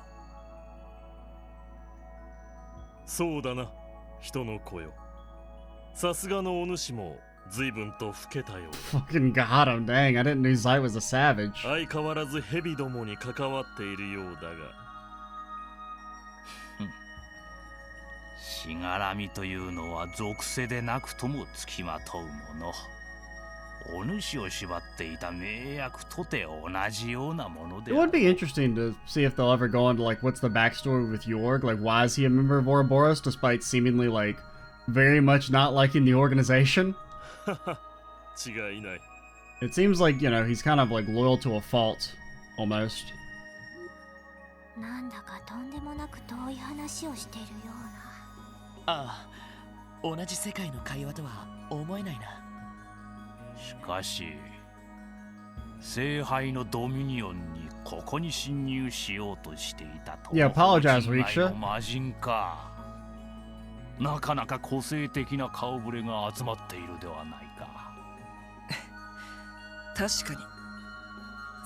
そうだな、人の子よ。さすがのお主も随分と老けたよ。Fucking got him, dang. I didn't know Zeit was a savage. 相変わらず蛇どもに関わっているようだが。しがらみというのは属性でなくともつきまとうもの。お主を縛っていた名役とて同じようなもので。It would be interesting to see if they'll ever go into, like, what's the backstory with Yorg? Like, why is he a member of Ouroboros despite seemingly, like, very much not liking the organization? 違いない。 It seems like, you know, he's kind of, like, loyal to a fault, almost. なんだかとんでもなく遠い話をしているような。ああ、同じ世界の会話とは思えないな。しかし、聖杯のドミニオンにここに侵入しようとしていたと。Yeah, apologize, Rixia. 魔人か。なかなか個性的な顔ぶれが集まっているではないか。確かに。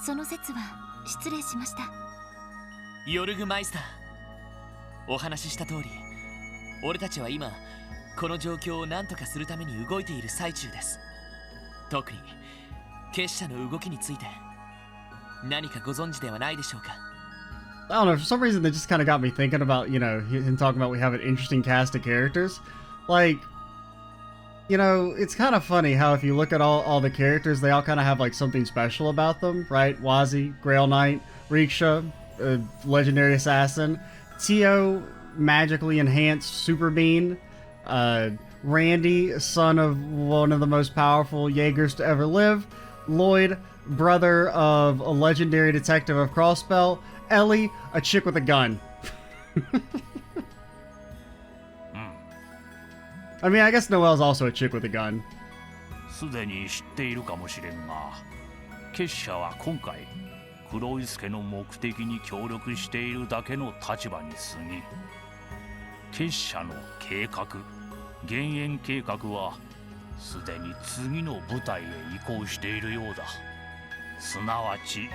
その説は失礼しました。ヨルグマイスター、お話しした通り、俺たちは今この状況を何とかするために動いている最中です。特に結社の動きについて何かご存知ではないでしょうか。 I don't know, for some reason that just kind of got me thinking about, you know, him talking about we have an interesting cast of characters. Like, you know, it's kind of funny how if you look at all the characters, they all kind of have like something special about them, right? Wazi, Grail Knight, Rixia, Legendary Assassin, Tio, magically enhanced Super Bean, Randy, son of one of the most powerful Jaegers to ever live, Lloyd, brother of a legendary detective of Crossbell, Ellie, a chick with a gun. I mean, I guess Noelle's also a chick with a gun. すでに知っているかもしれんが、結社は今回黒井助の目的に協力しているだけの立場に過ぎ、結社の計画、減塩計画はすでに次の部隊へ移行しているようだ。すなわち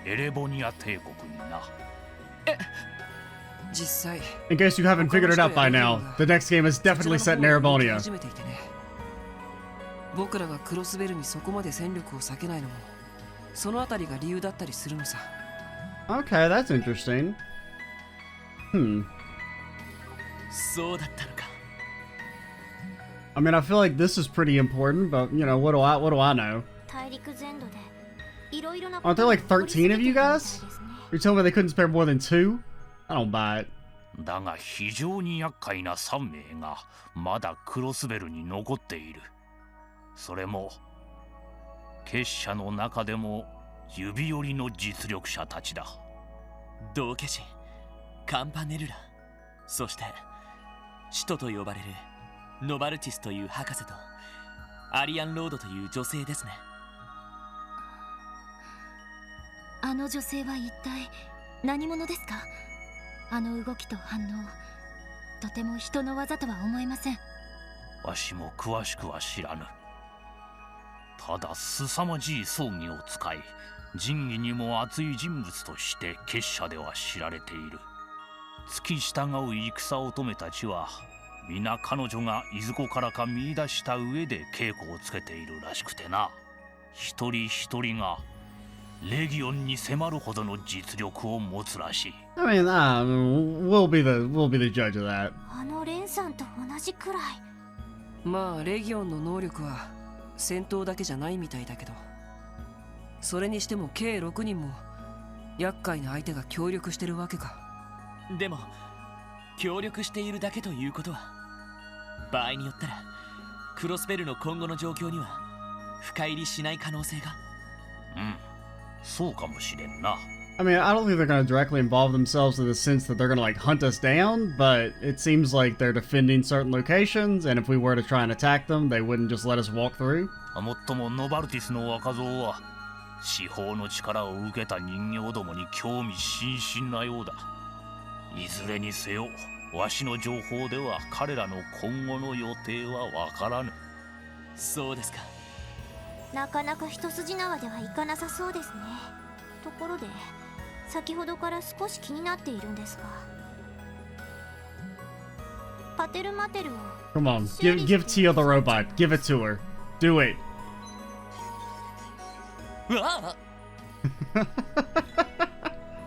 エレボニア帝国にな。実際 In case you haven't figured it out by now, the next game is definitely set in Erebonia. 初めていてね。僕らがクロスベルにそこまで戦力を割けないのもそのあたりが理由だったりするのさ。 Okay, that's interesting. Hmm. そうだったのか。 I mean, I feel like this is pretty important, but you know, what do I know? 大陸全土でいろいろな Aren't there like 13 of you guys? You're telling me they couldn't spare more than 2? I don't buy it. だが非常に厄介な3名がまだクロスベルに残っている。それも結社の中でも指折りの実力者たちだ。道化師、カンパネルラ、そして使徒と呼ばれるノバルティスという博士とアリアンロードという女性ですね。あの女性は一体何者ですか？あの動きと反応、とても人の技とは思えません。わしも詳しくは知らぬ。ただ凄まじい装備を使い、仁義にも熱い人物として結社では知られている。付き従う戦乙女たちは皆彼女がいずこからか見出した上で稽古をつけているらしくてな。一人一人がレギオンに迫るほどの実力を持つらしい。I mean, we'll be the judge of that. あのレンさんと同じくらい。まあレギオンの能力は戦闘だけじゃないみたいだけど、それにしても計6人も厄介な相手が協力してるわけか。でも協力しているだけということは、場合によったらクロスベルの今後の状況には深入りしない可能性が。うん、そうかもしれんな。I mean, I don't think they're going to directly involve themselves in the sense that they're going to like hunt us down, but it seems like they're defending certain locations, and if we were to try and attack them, they wouldn't just let us walk through. もっともノバルティスの若造は司法の力を受けた人形どもに興味津々なようだ。いずれにせよ、わしの情報では彼らの今後の予定はわからぬ。そうですか。なかなか一筋縄ではいかなさそうですね。ところで先ほどから少し気になっているんですが、パテルマテルを Come on, give Tia the robot. Give it to her. Do it. うわあ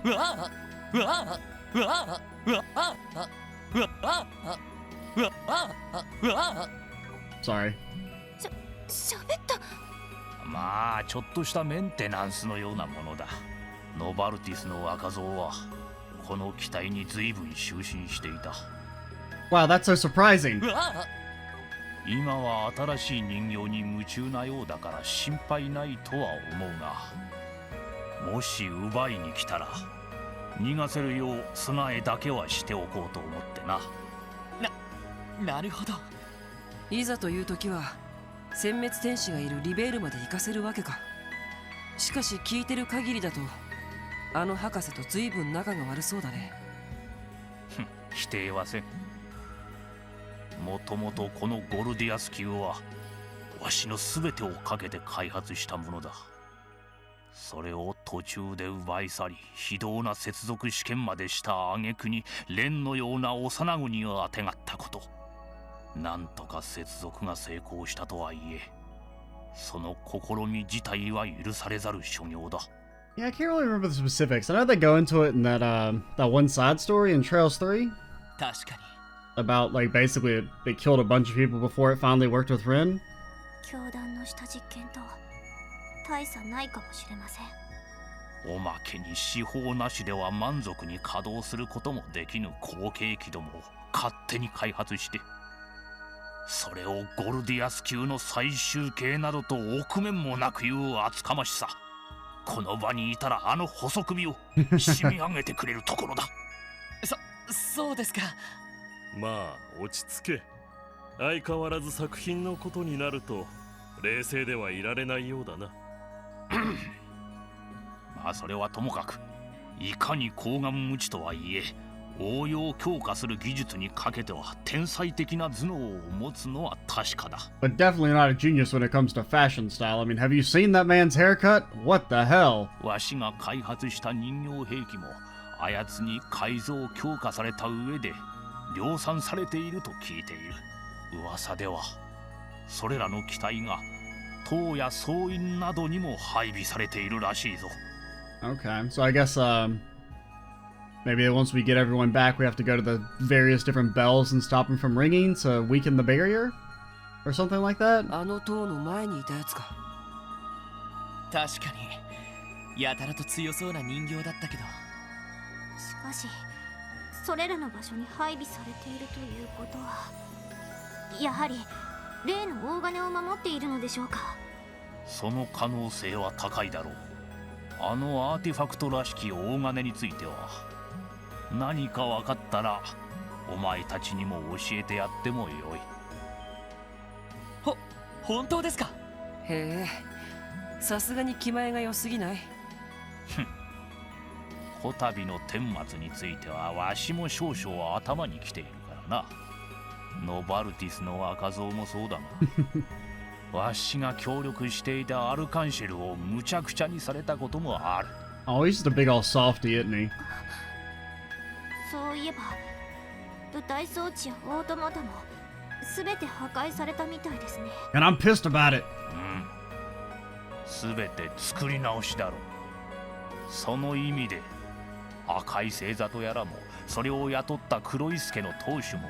うわあうわあうわあうわあうわあうわあうわあ Sorry. 喋った。まあちょっとしたメンテナンスのようなものだ。ノバルティスの若造はこの機体に随分就寝していた。 Wow, that's so surprising. うわあ今は新しい人形に夢中なようだから心配ないとは思うが、もし奪いに来たら逃がせるよう備えだけはしておこうと思ってな。なるほど。いざという時は殲滅天使がいるリベールまで行かせるわけか。しかし聞いてる限りだとあの博士と随分仲が悪そうだね。否定はせん。もともとこのゴルディアス級はわしの全てをかけて開発したものだ。それを途中で奪い去り、非道な接続試験までした挙句にレンのような幼子にあてがったこと。なんとか接続が成功したとはいえ、その試み自体は許されざる所業だ。Yeah, I can't really remember the specifics. I know they go into it in that one side story in Trails 3. 確かに。 About like basically they killed a bunch of people before it finally worked with Ren. 教団のした実験と大差ないかもしれません。おまけに司法なしでは満足に稼働することもできぬ後継機どもを勝手に開発して、それをゴルディアス級の最終形などと臆面もなく言う厚かましさ。この場にいたらあの細首を締め上げてくれるところだ。そうですか。まあ落ち着け。相変わらず作品のことになると冷静ではいられないようだな。まあそれはともかく、いかに高顔無知とはいえ応用強化する技術にかけては天才的な頭脳を持つのは確かだ。 But definitely not a genius when it comes to fashion style. I mean, have you seen that man's haircut? What the hell? わしが開発した人形兵器もあやつに改造強化された上で量産されていると聞いている。噂ではそれらの機体が塔や総員などにも配備されているらしいぞ。 Okay, so I guess maybe once we get everyone back, we have to go to the various different bells and stop them from ringing to weaken the barrier, or something like that. あの塔の前にいたやつか。確かにやたらと強そうな人形だったけど。しかしそれらの場所に配備されているということは、やはり例の大金を守っているのでしょうか。その可能性は高いだろう。あのアーティファクトらしき大金については何か分かったらお前たちにも教えてやってもよい。本当ですか。へえ、さすがに気前が良すぎない？こたびの顛末についてはわしも少々頭にきているからな。ノバルティスの若造もそうだがわしが協力していたアルカンシェルをむちゃくちゃにされたこともある。 Oh, he's just a big old softy, isn't he? そういえば舞台装置やオートマタも全て破壊されたみたいですね。 And I'm pissed about it. 全て作り直しだろう。その意味で赤い星座とやらもそれを雇った黒い助の当主も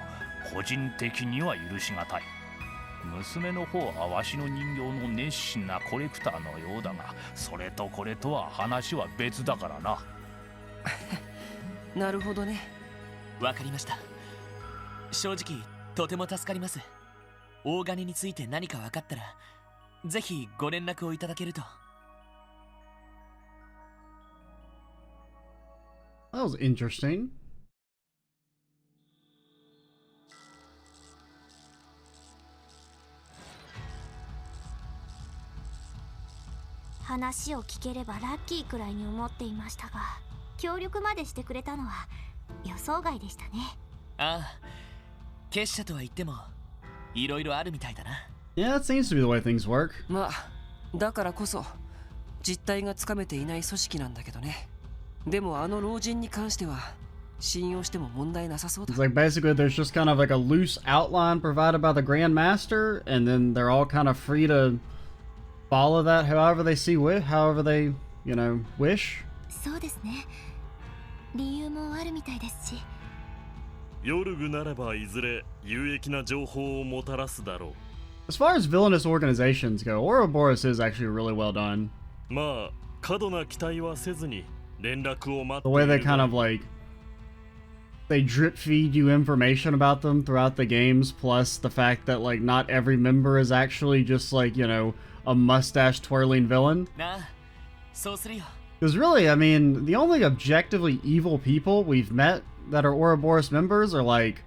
個人的には許しがたい。娘の方はわしの人形の熱心なコレクターのようだが、それとこれとは話は別だからな。なるほどね。わかりました。正直とても助かります。大金について何か分かったらぜひご連絡をいただけると。That was interesting. 話を聞ければラッキーくらいに思っていましたが、協力までしてくれたのは予想外でしたね。ああ、結社とは言ってもいろいろあるみたいだな。Yeah, that seems to be the way things work. まあだからこそ実態がつかめていない組織なんだけどね。でもあの老人に関しては信用しても問題なさそうだ。 It's like basically there's just kind of like a loose outline provided by the Grand Master, and then they're all kind of free to follow that however they see however they, you know, wish. そうですね。理由もあるみたいですし。ヨルグならばいずれ有益な情報をもたらすだろう。 As far as villainous organizations go, Ouroboros is actually really well done. まあ過度な期待はせずに連絡を待って The way they kind of like they drip feed you information about them throughout the games, plus the fact that like not every member is actually just like, you know, a mustache twirling villain. なあ、そうするよ。 Because really, I mean, the only objectively evil people we've met that are Ouroboros members are like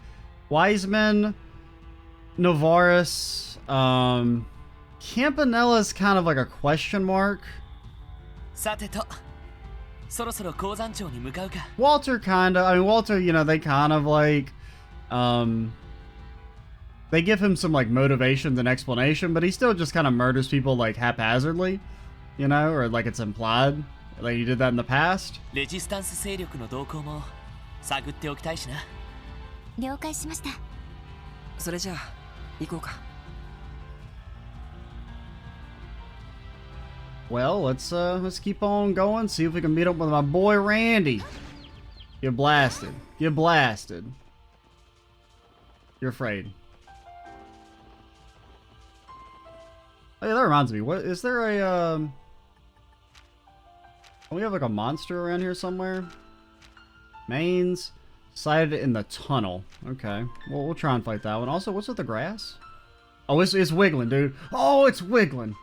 Wiseman, Novaris, Campanella's kind of like a question mark. さてと、そろそろ鉱山町に向かうか。 Walter kinda, I mean, Walter, you know, they kind of like, they give him some like motivations and explanation, but he still just kind of murders people like haphazardly, you know, or like it's implied, like he did that in the past. レジスタンス勢力の動向も探っておきたいしな。了解しました。それじゃあ行こうか。Well, let's keep on going, see if we can meet up with my boy Randy. Get blasted. Get blasted. You're afraid. Oh yeah, that reminds me. What is there a don't we have like a monster around here somewhere? Mainz sighted in the tunnel. Okay. Well, we'll try and fight that one. Also, what's with the grass? Oh, it's wiggling, dude. Oh, it's wiggling.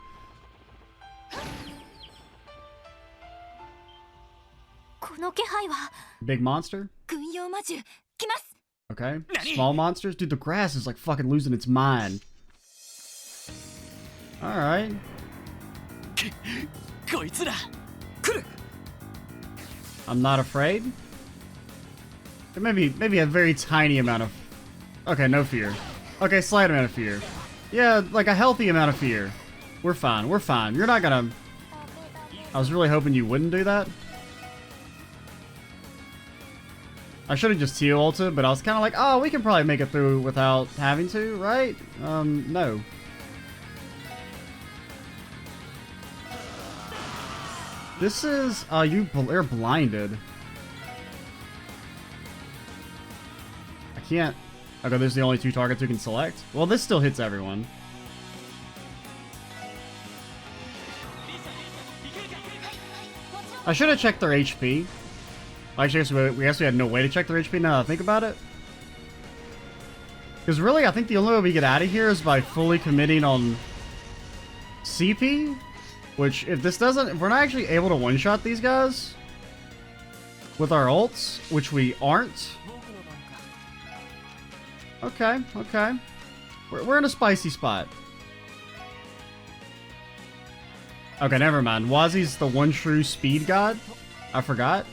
この気配は Big monster? 軍用魔獣来ます。 Okay. Small monsters? Dude, the grass is like fucking losing its mind. Alright. こいつら。来る。 I'm not afraid. Maybe a very tiny amount of... Okay, no fear. Okay, slight amount of fear. Yeah, like a healthy amount of fear. We're fine, we're fine. You're not gonna... I was really hoping you wouldn't do that. I should have just teal ulted, but I was kind of like, oh, we can probably make it through without having to, right? No. This is, they're blinded. I can't, okay, there's the only two targets we can select. Well, this still hits everyone. I should have checked their HP. Actually, we guess we had no way to check their HP now that I think about it. Because really, I think the only way we get out of here is by fully committing on CP. Which, if we're not actually able to one-shot these guys with our ults, which we aren't. Okay, okay. We're in a spicy spot. Okay, never mind. Wazi's the one true speed god. I forgot.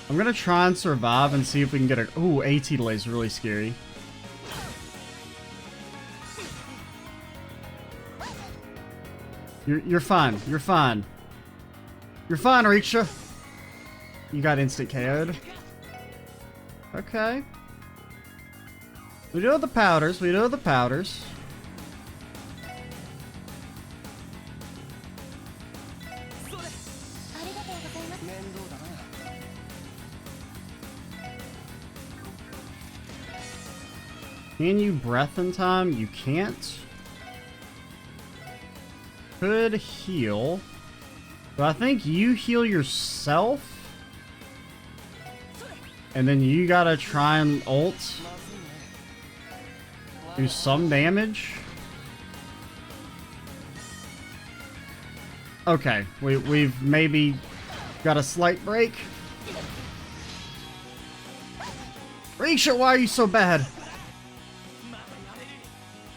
I'm gonna try and survive and see if we can get a... Ooh, AT delay is really scary. You're fine. You're fine. You're fine, Rixia. You got instant KO'd. Okay. We do have the powders. We do have the powders. Can you breath in time? You can't. Could heal. But I think you heal yourself. And then you gotta try and ult. Do some damage. Okay, we've maybe got a slight break. Rixia, why are you so bad?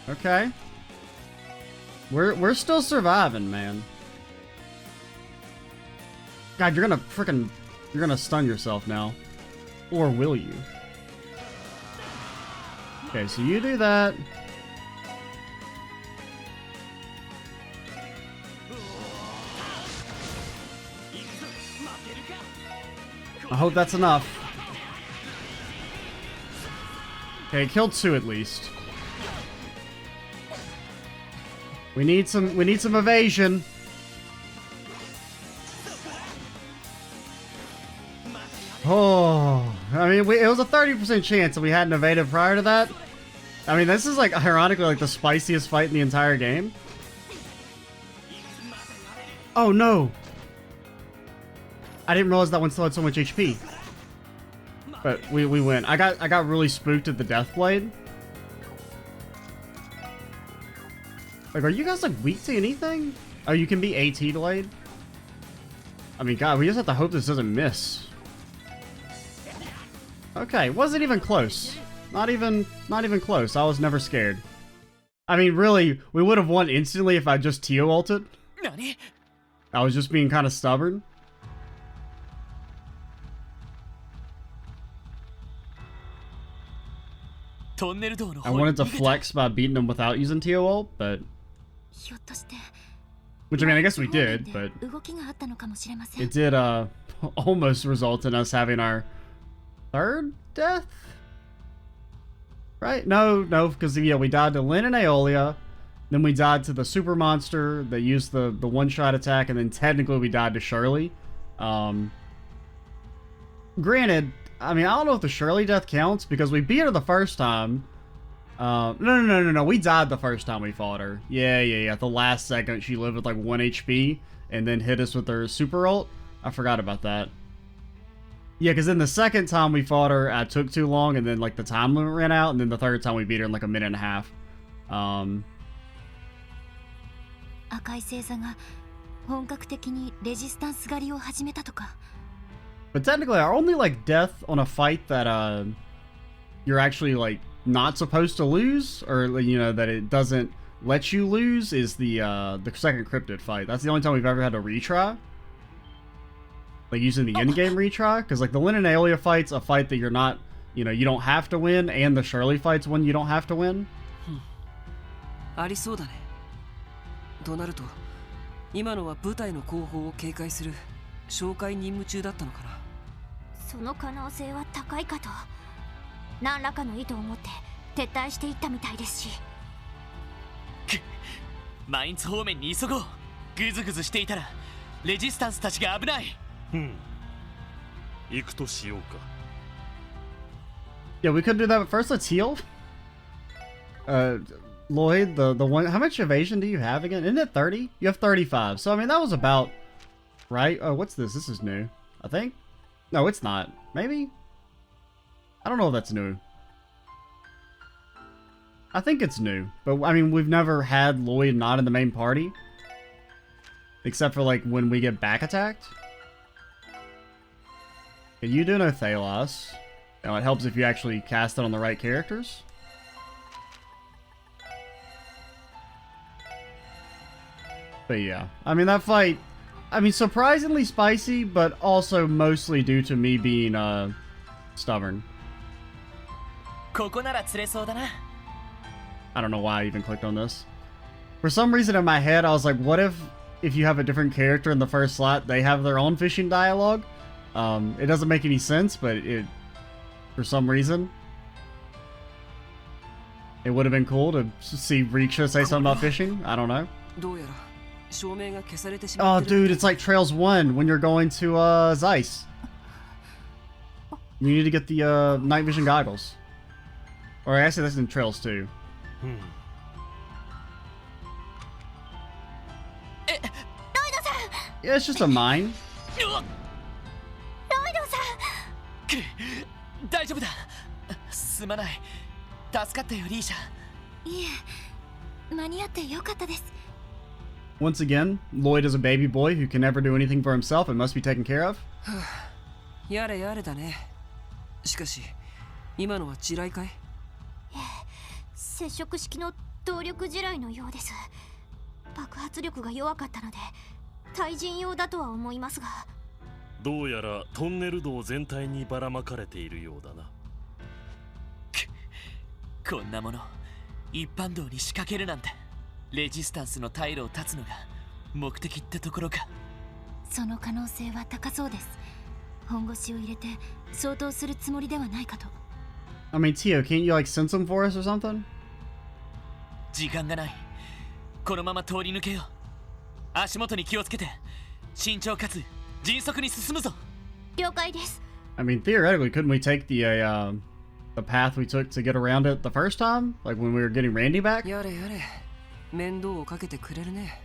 Okay. We're still surviving, man. God, you're gonna stun yourself now. Or will you? Okay, so you do that. I hope that's enough. Okay, killed 2 at least. We need some evasion. Oh, I mean, it was a 30% chance that we hadn't evaded prior to that. I mean, this is like ironically like the spiciest fight in the entire game. Oh no! I didn't realize that one still had so much HP. But we win. I got really spooked at the Deathblade. Like, are you guys like weak to anything? Oh, you can be AT delayed? I mean, God, we just have to hope this doesn't miss. Okay, wasn't even close. Not even close. I was never scared. I mean, really, we would have won instantly if I just Tio ulted. I was just being kind of stubborn. I wanted to flex by beating him without using Tio ult, but... Which, I mean, I guess we did, but... It did, almost result in us having our... 3rd death? Right? No, because, yeah, we died to Lyn and Aeolia, then we died to the super monster that used the one-shot attack, and then technically we died to Shirley. Granted, I mean, I don't know if the Shirley death counts, because we beat her the first time. No, we died the first time we fought her. Yeah, at the last second, she lived with like 1 HP, and then hit us with her super ult. I forgot about that. Yeah, because then the second time we fought her, I took too long, and then like the time limit ran out, and then the third time we beat her in like a minute and a half. But technically, our only like death on a fight that you're actually like not supposed to lose, or you know that it doesn't let you lose, is the second cryptid fight. That's the only time we've ever had to retry. Like using the in-game retry, because like the Lyn and Aeolia fight's a fight that you're not, you know, you don't have to win, and the Shirley fight's one you don't have to win. ありそうだね。となると、今のは部隊の後方を警戒する哨戒任務中だったのかな。その可能性は高いかと。何らかの意図を持って撤退していったみたいですし。マインツ方面に急ごう。グズグズしていたらレジスタンスたちが危ない。行くとしようか。Yeah, we could do that, but first let's heal. Lloyd, the one, how much evasion do you have again? Isn't it 30? You have 35. So I mean that was about right. Oh, what's this? This is new, I think. No, it's not. Maybe. I don't know if that's new. I think it's new, but I mean we've never had Lloyd not in the main party, except for like when we get back attacked. And you do know Thalos. Now it helps if you actually cast it on the right characters. But yeah, I mean that fight, I mean surprisingly spicy, but also mostly due to me being stubborn. I don't know why I even clicked on this. For some reason in my head I was like, what if you have a different character in the first slot, they have their own fishing dialogue? It doesn't make any sense, but it, for some reason, it would have been cool to see Rixia say something about fishing. I don't know. どうやら照明が消されてしま Oh, ってる dude, it's like Trails 1 when you're going to Zeiss. You need to get the night vision goggles. Or actually, that's in Trails 2. Yeah, it's just a mine. ロイドさん大丈夫だすまない助かったよリーシャいえ間に合ってよかったです Once again, Lloyd is a baby boy who can never do anything for himself and must be taken care of. やれやれだね。しかし今のは地雷かい？接触式の動力地雷のようです爆発力が弱かったので対人用だとは思いますがどうやらトンネル道全体にばらまかれているようだなこんなもの一般道に仕掛けるなんてレジスタンスの退路を断つのが目的ってところかその可能性は高そうです本腰を入れて相当するつもりではないかと I mean, Tio, can't you like send some for us or something? 時間がないこのまま通り抜けよう足元に気をつけて慎重かつ迅速に進むぞ了解です I mean, theoretically, couldn't we take the path we took to get around it the first time? Like when we were getting Randy back? やれやれ面倒をかけてくれるね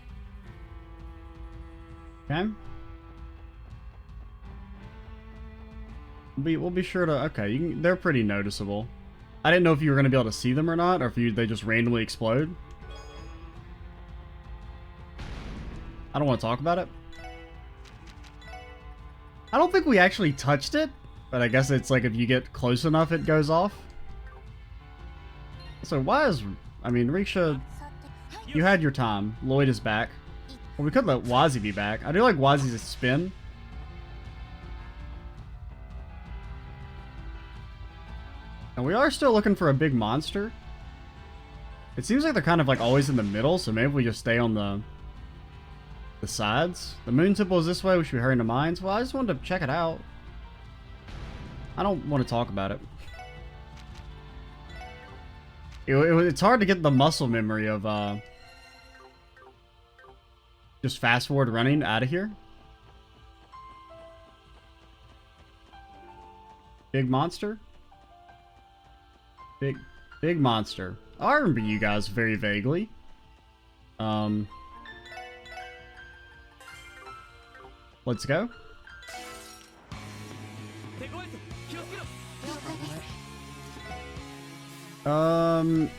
Okay. We'll be sure to... Okay, they're pretty noticeable. I didn't know if you were going to be able to see them or not, or if they just randomly explode. I don't want to talk about it. I don't think we actually touched it, but I guess it's like if you get close enough, it goes off. So why is... I mean, Rixia, you had your time. Lloyd is back. Well, we could let Wazi be back. I do like Wazi's spin. And we are still looking for a big monster. It seems like they're kind of like always in the middle, so maybe we just stay on the sides. The moon temple is this way. We should be hurrying to Mainz. Well, I just wanted to check it out. I don't want to talk about it. It's hard to get the muscle memory of just fast forward running out of here. Big monster. Big monster. I remember you guys very vaguely. Let's go.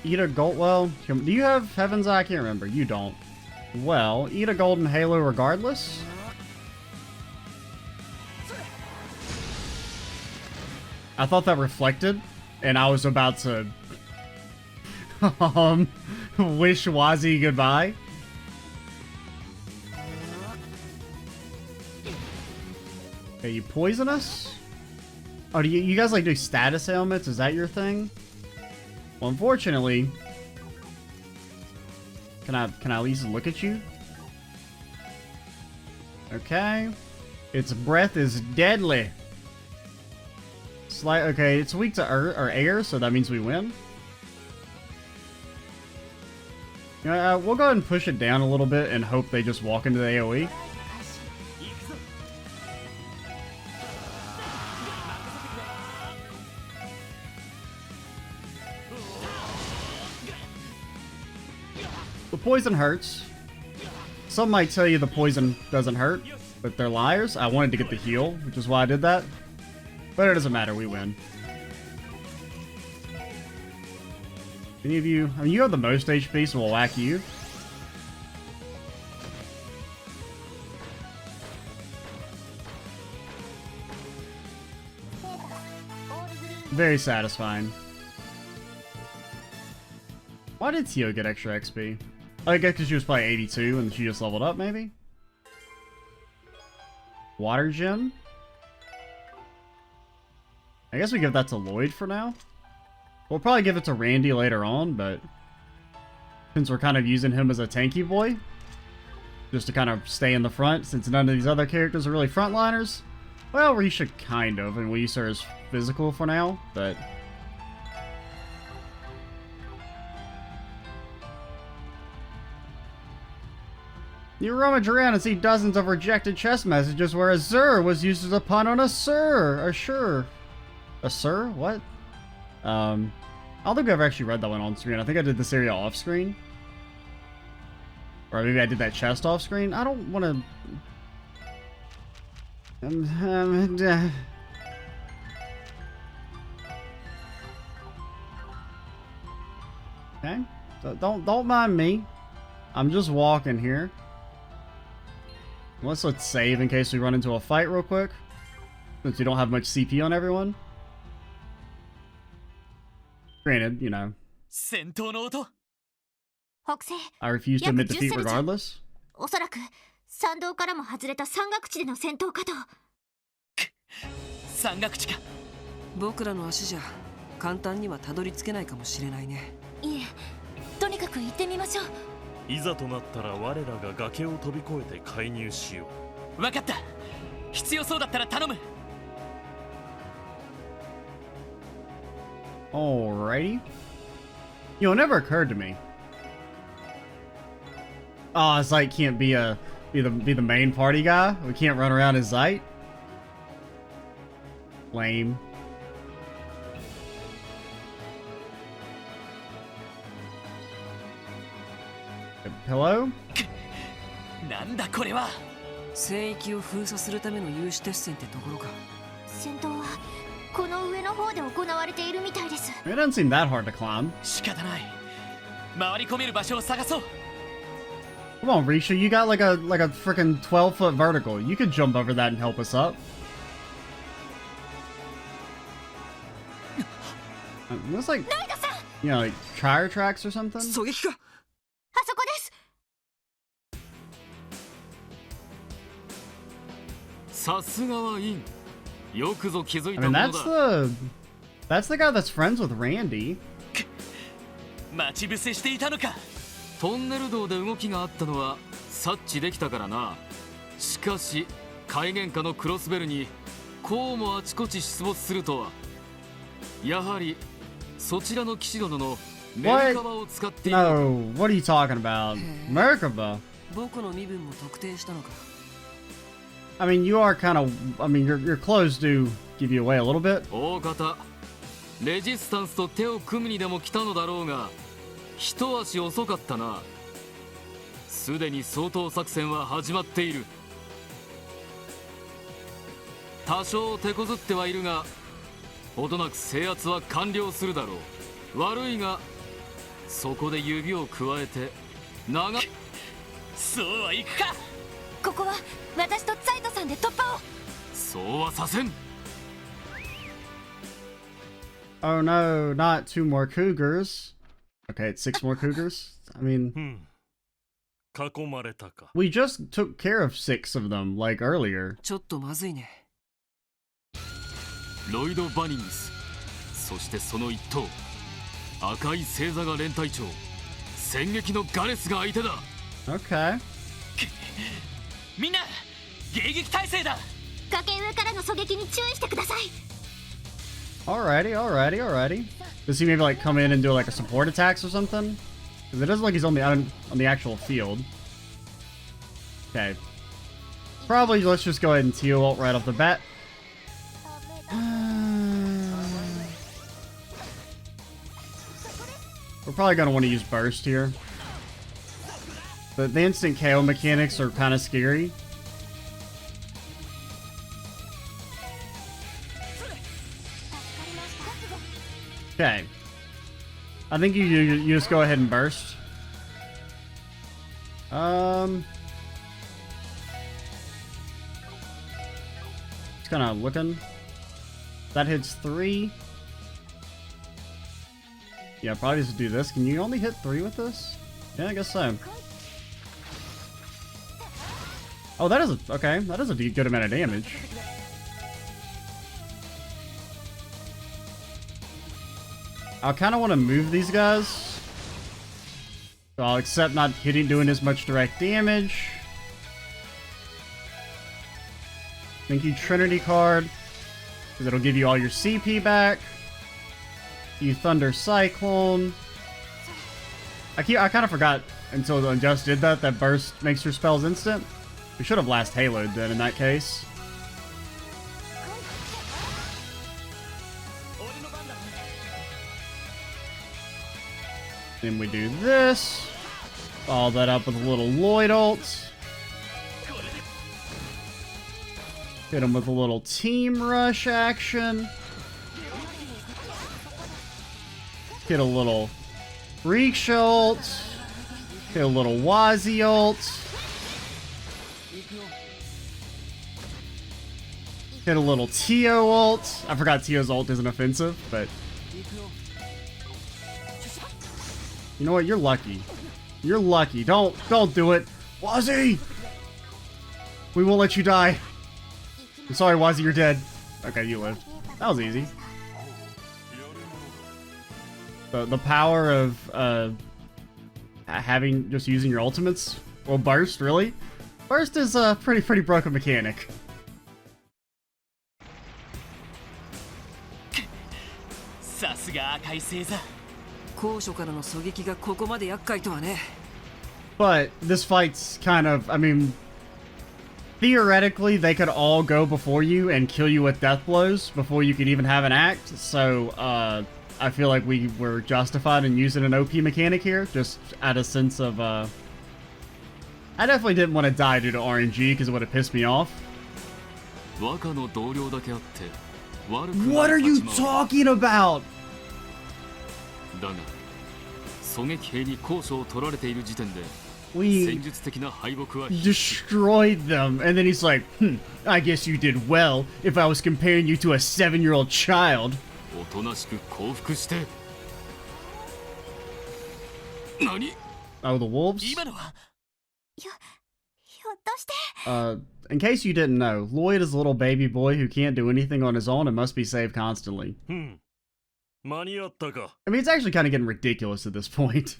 Eat a gold. Well, do you have Heaven's Eye? I can't remember. You don't. Well, eat a golden halo regardless. I thought that reflected, and I was about to wish Wazi goodbye. Okay, you poison us? Oh, do you guys like do status helmets? Is that your thing? Well, unfortunately, can I at least look at you? Okay. Its breath is deadly. Okay, it's weak to earth or air, so that means we win. We'll go ahead and push it down a little bit and hope they just walk into the AoE. The poison hurts. Some might tell you the poison doesn't hurt, but they're liars. I wanted to get the heal, which is why I did that. But it doesn't matter, we win. Any of you... I mean, you have the most HP, so we'll whack you. Very satisfying. Why did Tio get extra XP? I guess because she was probably 82 and she just leveled up, maybe? Water gem? I guess we give that to Lloyd for now. We'll probably give it to Randy later on, but since we're kind of using him as a tanky boy, just to kind of stay in the front, since none of these other characters are really frontliners, Well, Rixia kind of, and we use her as physical for now, but... You rummage around and see dozens of rejected chest messages where Azure was used as a pun on Assur. Assur? What? I don't think I've ever actually read that one on screen. I think I did this area off screen. Or maybe I did that chest off screen. I don't want to... Okay, so don't mind me. I'm just walking here. Let's save in case we run into a fight real quick, since we don't have much CP on everyone. Granted, you know, I refuse to admit defeat regardless. おそらく山道からも外れた山岳地での戦闘かと。山岳地か。僕らの足じゃ簡単にはたどり着けないかもしれないね。いえ、とにかく行ってみましょう。いざとなったら我らが崖を飛び越えて介入しよう。わかった。必要そうだったら頼む。Alrighty. You know, it never occurred to me. Oh, Zeit can't be the main party guy. We can't run around as Zeit. Lame. Hello? なんだこれは。聖域を封鎖するための有刺鉄線ってところか。戦闘はこの上の方で行われているみたいです。It doesn't seem that hard to climb. 仕方ない。回り込める場所を探そう。Come on, Rixia, you got like a freaking 12-foot vertical. You could jump over that and help us up. Looks like, you know, like tire tracks or something. 狙撃か。あそこです。さすがはイン。よくぞ気づいた I も mean, のだ。that's the guy that's friends with Randy. 待ち伏せしていたのか。トンネル道で動きがあったのは察知できたからな。しかし海源下のクロスベルにこうもあちこち出没するとは。やはりそちらの騎士殿のメルカバを使っている。No, what are you talking about? Merkaba? 僕の身分も特定したのか。I mean, you are kind of, I mean, your clothes do give you away a little bit. 大方レジスタンスと手を組むにでも来たのだろうが、一足遅かったな。すでに掃討作戦は始まっている。多少手こずってはいるが、ほどなく制圧は完了するだろう。悪いが、そこで指を加えて長そうはいくか。ここは私とザイトさんで突破を。そうはさせん。Oh no, not 2 more cougars. Okay, it's 6 more cougars. I mean, 囲まれたか。 we just took care of 6 of them, like earlier. ちょっとまずいね。ロイド・バニングス、そしてその一頭、赤い星座が連隊長、戦撃のガレスが相手だ。Okay. みんな迎撃態勢だ。崖上からの狙撃に注意してください。Alrighty. Does he maybe like come in and do like a support attacks or something? Because it doesn't look like he's on the actual field. Okay. Probably let's just go ahead and teal ult right off the bat. We're probably gonna want to use burst here. But the instant KO mechanics are kind of scary. Okay. I think you just go ahead and burst. Just kind of looking. That hits 3. Yeah, probably just do this. Can you only hit 3 with this? Yeah, I guess so. Oh, that is a, okay. That is a good amount of damage. I kind of want to move these guys. So I'll accept not doing as much direct damage. Thank you, Trinity card. Because it'll give you all your CP back. You Thunder Cyclone. I kind of forgot until the Unjust did that burst makes your spells instant. We should have last haloed then in that case. Then we do this. Follow that up with a little Lloyd ult. Hit him with a little Team Rush action. Hit a little Rixia ult. Hit a little Wazi ult. Hit a little Tio ult. I forgot Tio's ult isn't offensive, but... You know what? You're lucky. You're lucky. Don't do it. Wazi! We won't let you die. I'm sorry, Wazi, you're dead. Okay, you lived. That was easy. The power of just using your ultimates. Well, burst, really? Burst is a pretty broken mechanic. さすが赤い星座。高所からの狙撃がここまで厄介とはね。 But this fight's kind of, I mean, theoretically, they could all go before you and kill you with death blows before you could even have an act. So, I feel like we were justified in using an OP mechanic here, just out of sense of, I definitely didn't want to die due to RNG because it would have pissed me off. What are you talking about? We destroyed them, and then he's like, I guess you did well if I was comparing you to a 7-year-old child. Oh, the wolves? In case you didn't know, Lloyd is a little baby boy who can't do anything on his own and must be saved constantly. I mean, it's actually kind of getting ridiculous at this point.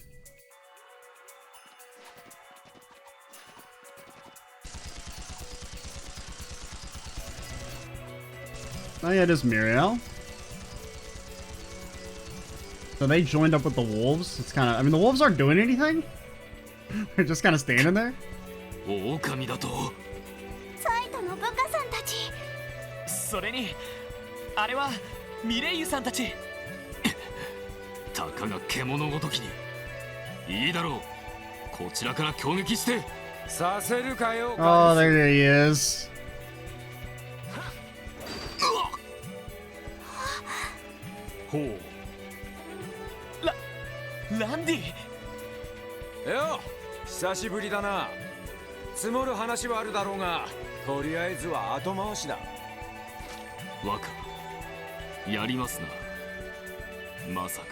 Oh yeah, it is Muriel. So they joined up with the wolves. It's kind of, I mean, the wolves aren't doing anything. They're just kind of standing there. それにあれはミレイユさんたち。たかが獣ごときにいいだろう。こちらから攻撃してさせるかよ。 Oh, there he is. ほう。ランディ。よ、久しぶりだな。積もる話はあるだろうが、とりあえずは後回しだ。若、やりますな。まさか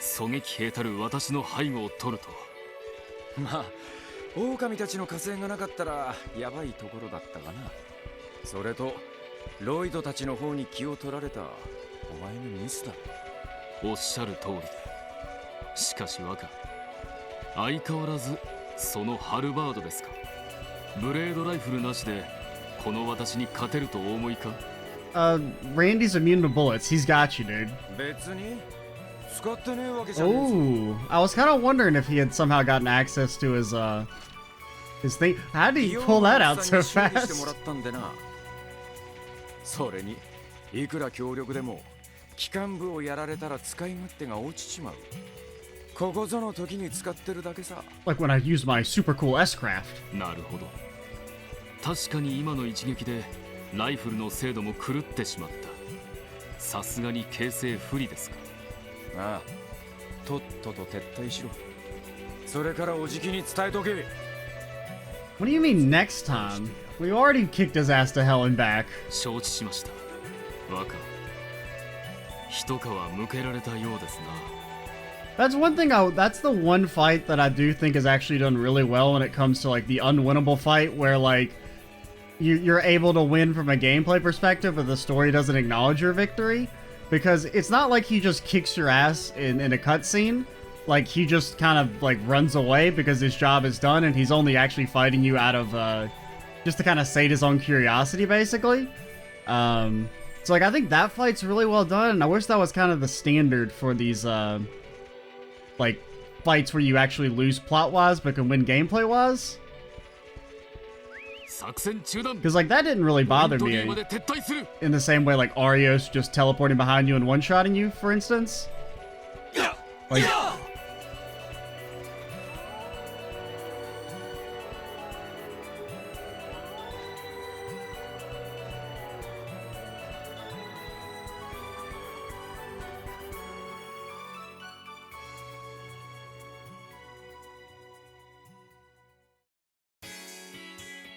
狙撃兵たる私の背後を取るとは。まあ、狼たちの加勢がなかったらやばいところだったかな。それとロイドたちの方に気を取られたお前のミスだ。おっしゃる通りで。しかし若、相変わらずそのハルバードですか。ブレードライフルなしでこの私に勝てるとお思いか。Randy's immune to bullets. He's got you, dude. 別に使ってねえわけじゃねえぞ。 Ooh, I was kind of wondering if he had somehow gotten access to his thing. How did he pull that out so fast? それにいくら強力でも機関部をやられたら使い勝手が落ちちまう。ここぞの時に使ってるだけさ。 Like when I use my super cool S-Craft. なるほど。確かに今の一撃でライフルの精度も狂ってしまった。さすがに形勢不利ですか。ああ、とっとと撤退しろ。それからおじきに伝えとけ。 What do you mean next time? We already kicked his ass to hell and back. 承知しました。若、一皮むけられたようですな。That's one thing that's the one fight that I do think is actually done really well when it comes to like the unwinnable fight where like you're able to win from a gameplay perspective but the story doesn't acknowledge your victory, because it's not like he just kicks your ass in a cutscene. Like he just kind of like runs away because his job is done and he's only actually fighting you out of just to kind of sate his own curiosity, basically. So like I think that fight's really well done, and I wish that was kind of the standard for these like fights where you actually lose plot-wise but can win gameplay-wise. Because like that didn't really bother me in the same way like Arios just teleporting behind you and one-shotting you, for instance. Like,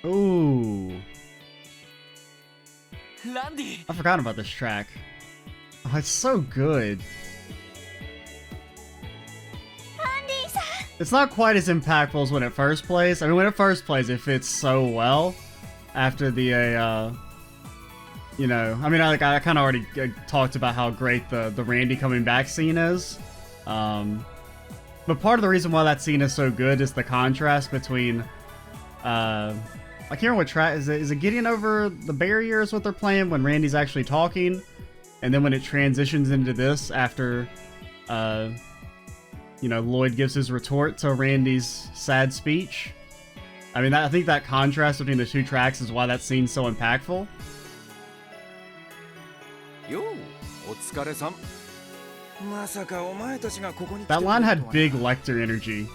ooh. I forgot about this track. Oh, it's so good. It's not quite as impactful as when it first plays. I mean, when it first plays, it fits so well. After the, you know, I mean, I kind of already talked about how great the Randy coming back scene is. But part of the reason why that scene is so good is the contrast between, I can't remember what track is it Getting Over the Barrier is what they're playing when Randy's actually talking, and then when it transitions into this after you know, Lloyd gives his retort to Randy's sad speech. I mean, I think that contrast between the two tracks is why that scene's so impactful. That line had big Lecter energy.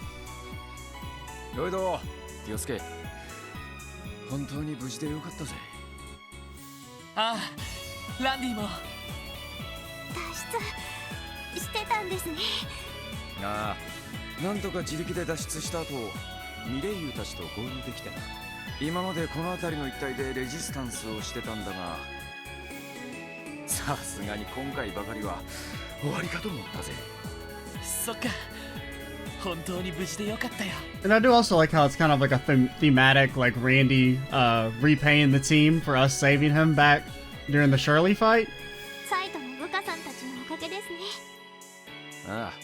本当に無事でよかったぜ。ああ、ランディも脱出してたんですね。ああ、なんとか自力で脱出した後、ミレイユたちと合流できたな。今までこの辺りの一帯でレジスタンスをしてたんだが、さすがに今回ばかりは終わりかと思ったぜ。そっか。 本当に無事でよかったよ。 And I do also like how it's kind of like a thematic, like Randy repaying the team for us saving him back during the Shirley fight. サイトの部下さんたちのおかげですね。ああ、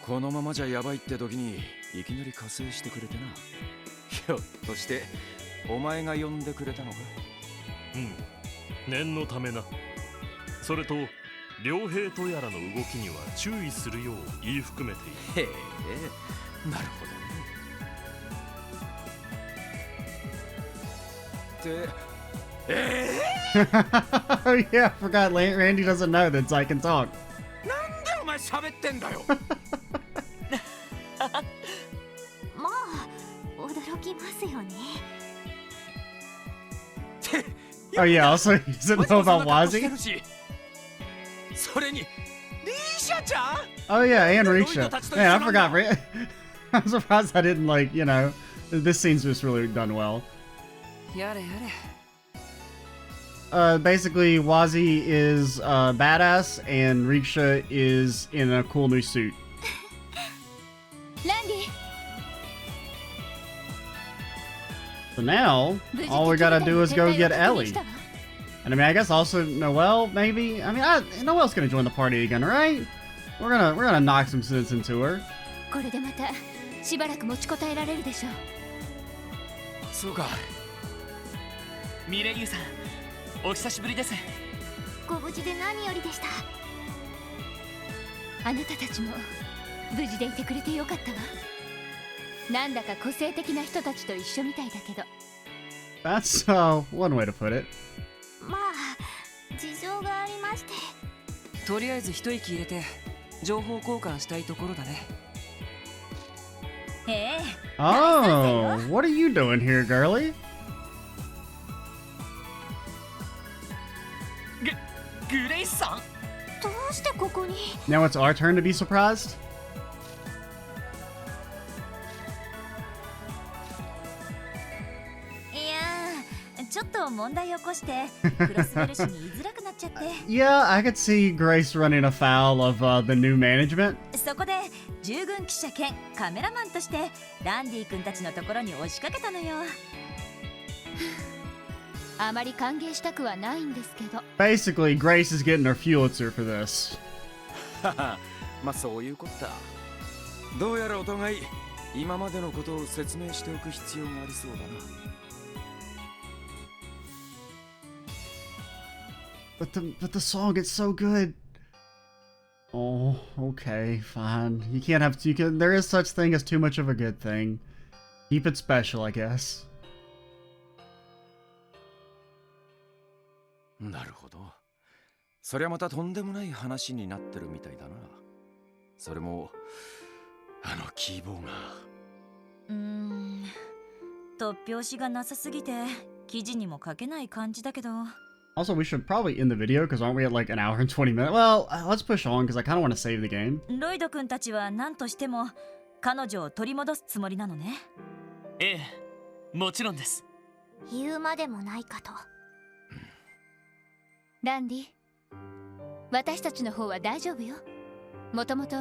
このままじゃやばいって時にいきなり加勢してくれてな。ひょっとしてお前が呼んでくれたのか？うん、念のためな。それと両兵とやらの動きには注意するよう言い含めている。へえ、なるほどね。Oh yeah, I forgot Randy doesn't know that Zai can talk. なんでお前喋ってんだよ。まあ、驚きますよね。Oh yeah, also he doesn't know about Wazi. Oh yeah, and Rixia. Man, I forgot. I'm surprised I didn't like, you know, this scene's just really done well. Basically, Wazi is badass, and Rixia is in a cool new suit. So now, all we gotta do is go get Ellie. And I mean, I guess also Noelle, maybe? I mean, Noelle's gonna join the party again, right? We're gonna knock some sense into her. これでまたしばらく持ちこたえられるでしょう。そうか。ミレイユさん、お久しぶりです。ご無事で何よりでした。あなたたちも無事でいてくれてよかったわ。なんだか個性的な人たちと一緒みたいだけど。That's one way to put it. まあ、事情がありまして。とりあえず一息入れて情報交換したいところだね。Oh, what are you doing here, girlie? グレイスさん？どうしてここに？ Now it's our turn to be surprised. ちょっと問題を起こしてクロスベル氏に言いづらくなっちゃって。Yeah, I could see Grace running afoul of the new management. そこで従軍記者兼カメラマンとしてランディ君たちのところに押しかけたのよ。あまり歓迎したくはないんですけど。Basically, Grace is getting her Pulitzer for this. まあそういうことだ。どうやらお互い今までのことを説明しておく必要がありそうだな。but the song, it's so good. Oh, okay, fine. You can't have there is such thing as too much of a good thing. Keep it special, I guess. なるほど。そりゃまたとんでもない話になってるみたいだな。それもあのキーボーが。突拍子がなさすぎて記事にも書けない感じだけど。Also, we should probably end the video because aren't we at like an hour and 20 minutes? Well, let's push on because I kind of want to save the game. ロイド君たちは何としても彼女を取り戻すつもりなのね。ええ、もちろんです。言うまでもないかと。ランディ、私たちの方は大丈夫よ。もともと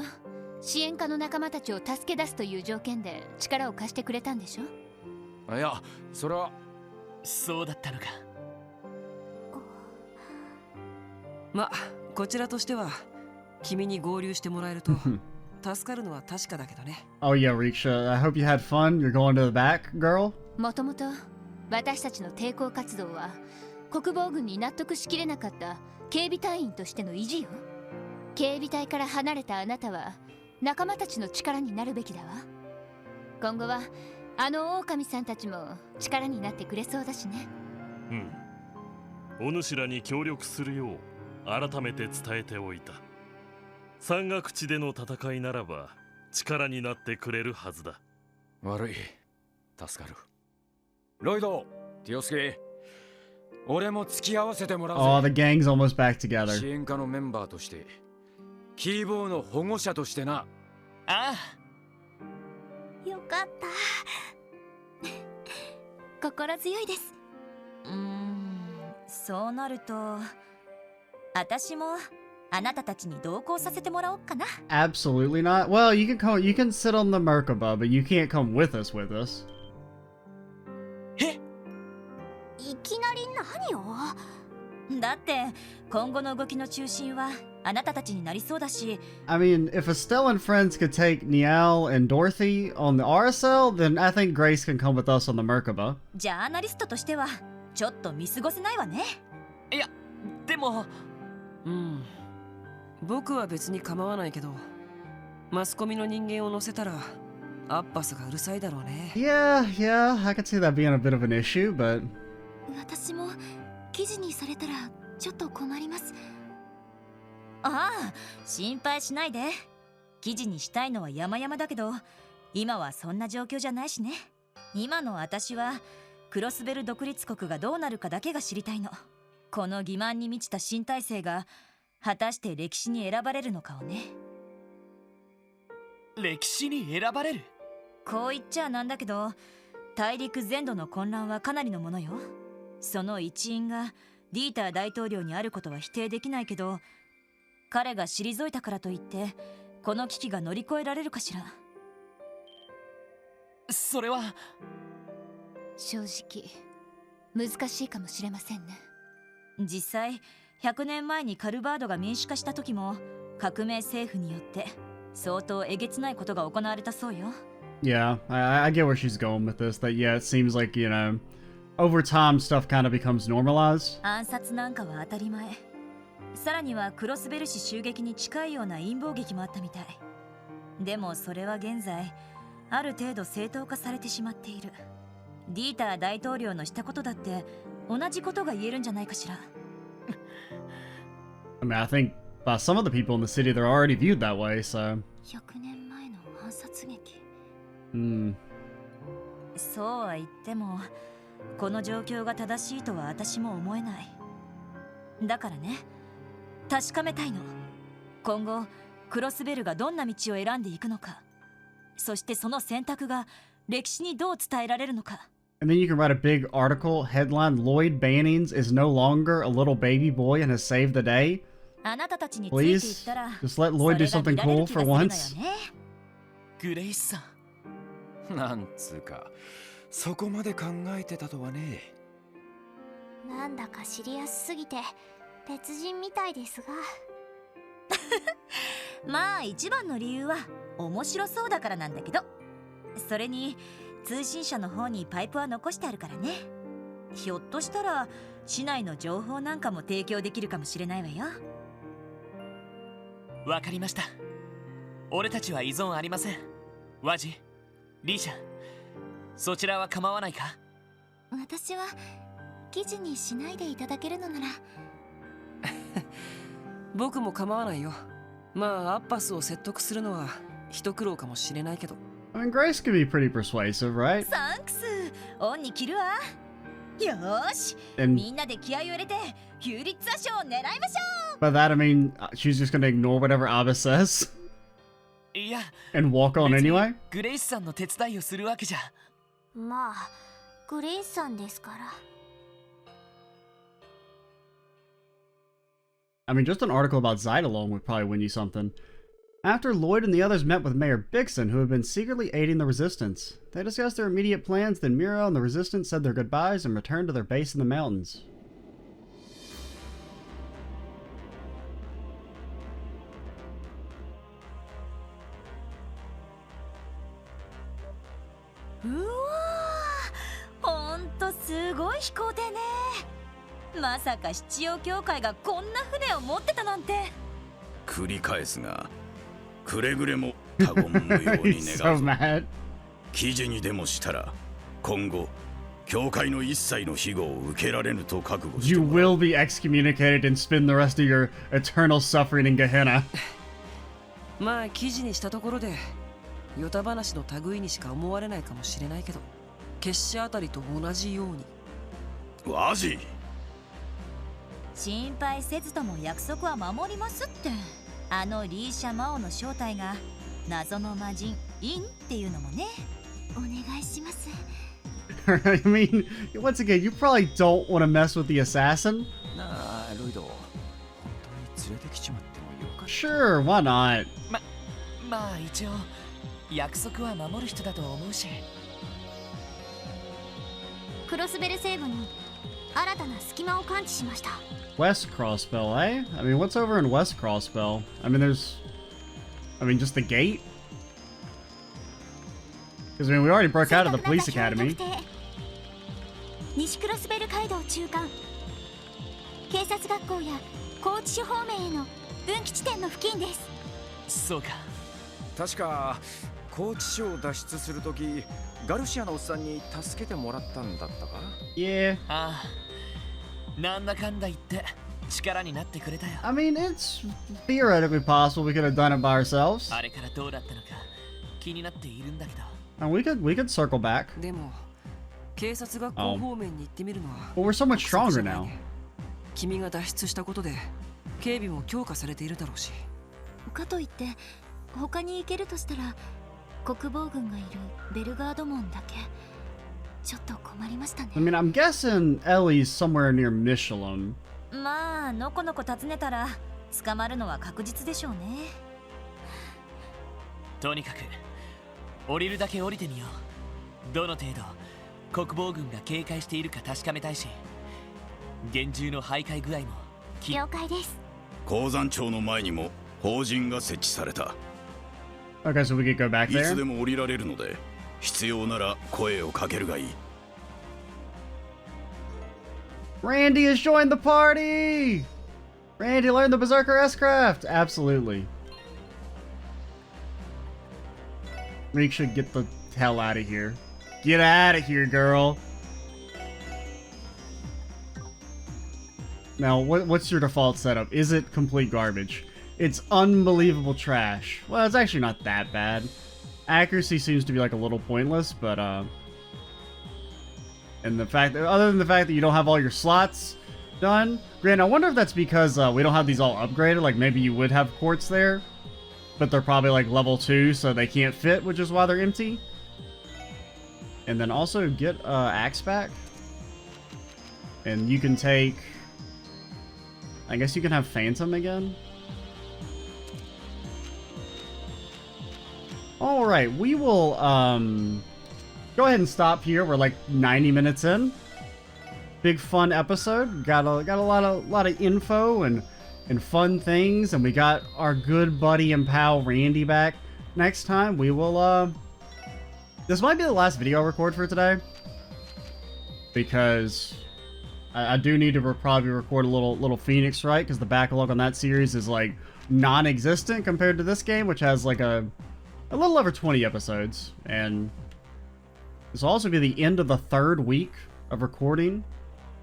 支援家の仲間たちを助け出すという条件で力を貸してくれたんでしょ。いや、それはそうだったのか。ま、こちらとしては君に合流してもらえると助かるのは確かだけどね。Oh yeah, Rixia, I hope you had fun. You're going to the back, girl? もともと私たちの抵抗活動は国防軍に納得しきれなかった警備隊員としての意地よ。警備隊から離れたあなたは仲間たちの力になるべきだわ。今後はあの狼さんたちも力になってくれそうだしね。お主らに協力するよう改めて伝えておいた。山岳地での戦いならば力になってくれるはずだ。悪い、助かる。ロイド、ティオスケ、俺も付き合わせてもらうぜ。Oh, the gang's almost back together. 支援家のメンバーとして、キーボーの保護者としてな。ああ、よかった。心強いです。そうなると私もあなたたちに同行させてもらおうかな。 Absolutely not. Well, you can sit on the Merkaba, but you can't come with us. え？いきなり何を？だって今後の動きの中心はあなたたちになりそうだし。I mean, if Estelle and friends could take Niall and Dorothy on the RSL, then I think Grace can come with us on the Merkaba. ジャーナリストとしてはちょっと見過ごせないわね。いや、でも僕は別に構わないけど、マスコミの人間を乗せたらアッパスがうるさいだろうね。Yeah, I could see that being a bit of an issue, but 私も記事にされたらちょっと困ります。ああ、心配しないで。記事にしたいのは山々だけど、今はそんな状況じゃないしね。今の私はクロスベル独立国がどうなるかだけが知りたいの。この欺瞞に満ちた新体制が果たして歴史に選ばれるのかをね。歴史に選ばれる？こう言っちゃなんだけど、大陸全土の混乱はかなりのものよ。その一因がディーター大統領にあることは否定できないけど、彼が退いたからといってこの危機が乗り越えられるかしら。それは正直難しいかもしれませんね。実際100年前にカルバードが民主化した時も革命政府によって相当えげつないことが行われたそうよ。yeah, I get where she's going with this. That yeah, it seems like, you know, over time stuff kind of becomes normalized. 暗殺なんかは当たり前。さらにはクロスベル市襲撃に近いような陰謀劇もあったみたい。でもそれは現在ある程度正当化されてしまっている。ディーター大統領のしたことだって同じことが言えるんじゃないかしら。I mean, I think by some of the people in the city they're already viewed that way, so 100年前の暗殺劇。そうは言ってもこの状況が正しいとは私も思えない。だからね、確かめたいの。今後クロスベルがどんな道を選んでいくのか、そしてその選択が歴史にどう伝えられるのか。And then you can write a big article headline: Lloyd Bannings is no longer a little baby boy and has saved the day. あなたたちについてい Please ったら just let Lloyd do something cool for once. グレイスさん、なんつうかそこまで考えてたとはね。なんだか知りやすすぎて別人みたいですがまあ一番の理由は面白そうだからなんだけど、それに通信社の方にパイプは残してあるからね。ひょっとしたら市内の情報なんかも提供できるかもしれないわよ。わかりました。俺たちは依存ありません。ワジ、リーシャ、そちらは構わないか？私は記事にしないでいただけるのなら。僕も構わないよ。まあアッパスを説得するのは一苦労かもしれないけど。I mean, Grace can be pretty persuasive, right? サンクス、オンに着るわ。よーし、 And みんなで気合を入れてヒューリッツァ賞を狙いましょう。 by that I mean she's just gonna ignore whatever Abba says いや、 and walk on 別に anyway. グレイスさんの手伝いをするわけじゃ。まあグレイスさんですから。I mean, just an article about Zeit alone would probably win you something. After Lloyd and the others met with Mayor Bixen, who had been secretly aiding the resistance, they discussed their immediate plans, then Miro and the resistance said their goodbyes and returned to their base in the mountains. うわー、ほんとすごい飛行艇ね。まさか七葉教会がこんな船を持ってたなんて。繰り返すが、くれぐれも他言無用に He's so 願う。 mad. 記事にでもしたら、今後教会の一切の庇護を受けられぬと覚悟して You もらう。 will be excommunicated and spend the rest of your eternal suffering in Gehenna. まあ記事にしたところでヨタ話の類にしか思われないかもしれないけど、結社あたりと同じように。ワジ、心配せずとも約束は守りますって。あのリーシャ・マオの正体が謎の魔人インっていうのもね。お願いします。I mean, once again, you probably don't want to mess with the assassin. なあロイド、本当に連れてきちまってもよかった。 Sure, why not? まあ一応約束は守る人だと思うし。クロスベル西部に新たな隙間を感知しました。 West Crossbell, eh? I mean, what's over in West Crossbell? I mean, just the gate? Because, I mean, we already broke out of the police academy. 西クロスベル街道中間、警察学校や高知市方面への分岐地点の付近です。そうか。確か高知市を脱出するとき、ガルシアのおっさんに助けてもらったんだったか？ Yeah. ああ、なんだかんだ言って力になってくれたよ。 I mean, it's theoretically possible we could have done it by ourselves. あれからどうだったのか気になっているんだけど。And we could circle back. でも警察学校方面に行ってみるのは But we're so much stronger now. 君が脱出したことで警備も強化されているだろうし。かといって他に行けるとしたら国防軍がいるベルガード門だけ。ちょっと困りましたね。 I mean, I'm guessing Ellie's somewhere near Michelin. まあのこのこ訪ねたら捕まるのは確実でしょうね。とにかく降りるだけ降りてみよう。どの程度国防軍が警戒しているか確かめたいし、厳重の徘徊具合も了解です。鉱山町の前にも法陣が設置された。 Okay, so we could go back いつ there. でも降りられるので、必要なら声をかけるがいい。 Randy has joined the party! Randy learned the Berserker S-Craft! Absolutely. We should get the hell out of here. Get out of here, girl. Now, what's your default setup? Is it complete garbage? It's unbelievable trash. Well, it's actually not that bad. Accuracy seems to be like a little pointless, but and the fact that, other than the fact that you don't have all your slots done. Grant, I wonder if that's because we don't have these all upgraded. Like maybe you would have quartz there, but they're probably like level 2, so they can't fit, which is why they're empty. And then also get axe back, and you can take. I guess you can have Phantom again. All right, we will go ahead and stop here. We're like 90 minutes in. Big fun episode. Got a lot of info and fun things, and we got our good buddy and pal Randy back. Next time we will this might be the last video I record for today, because I do need to probably record a little Phoenix, right? Because the backlog on that series is like non-existent compared to this game, which has like a little over 20 episodes. And this will also be the end of the 3rd week of recording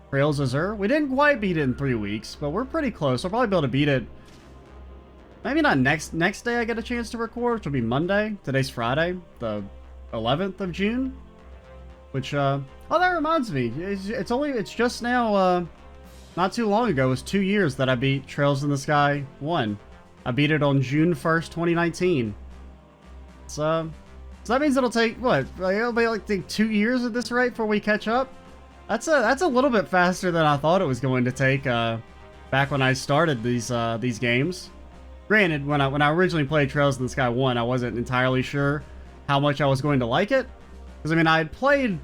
Trails Azure. We didn't quite beat it in 3 weeks, but we're pretty close. I'll probably be able to beat it. Maybe not next day I get a chance to record, which will be Monday. Today's Friday, the 11th of June. Which, oh, that reminds me. It's just now, not too long ago. It was 2 years that I beat Trails in the Sky 1. I beat it on June 1st, 2019. So that means it'll take, what? It'll be like take 2 years at this rate before we catch up? That's a little bit faster than I thought it was going to take, back when I started these games. Granted, when I originally played Trails in the Sky 1, I wasn't entirely sure how much I was going to like it. Because, I mean, I had played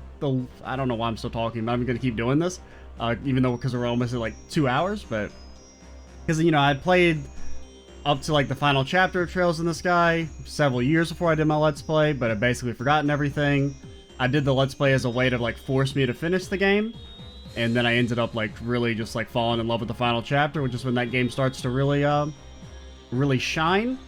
I don't know why I'm still talking, but I'm going to keep doing this. Even though, because we're almost at, like, 2 hours, but... Because, you know, I had played up to, like, the final chapter of Trails in the Sky several years before I did my Let's Play, but I'd basically forgotten everything. I did the Let's Play as a way to, like, force me to finish the game. And then I ended up, like, really just, like, falling in love with the final chapter, which is when that game starts to really shine.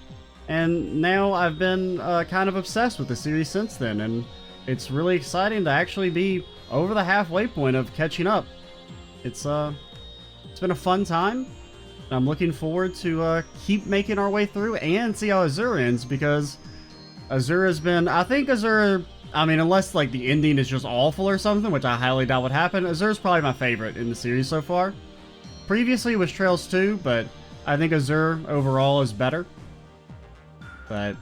And now I've been kind of obsessed with the series since then, and it's really exciting to actually be over the halfway point of catching up. It's been a fun time. I'm looking forward to keep making our way through and see how Azure ends, because Azure has been, I think Azure, I mean, unless like the ending is just awful or something, which I highly doubt would happen, Azure's probably my favorite in the series so far. Previously it was Trails 2, but I think Azure overall is better. But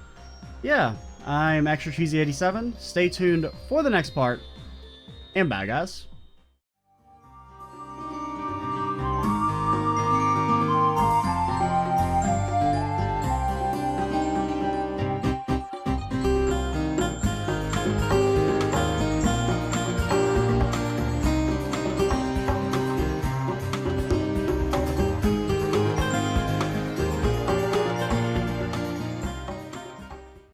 yeah, I'm Extra Cheesy 87. Stay tuned for the next part, and bye guys.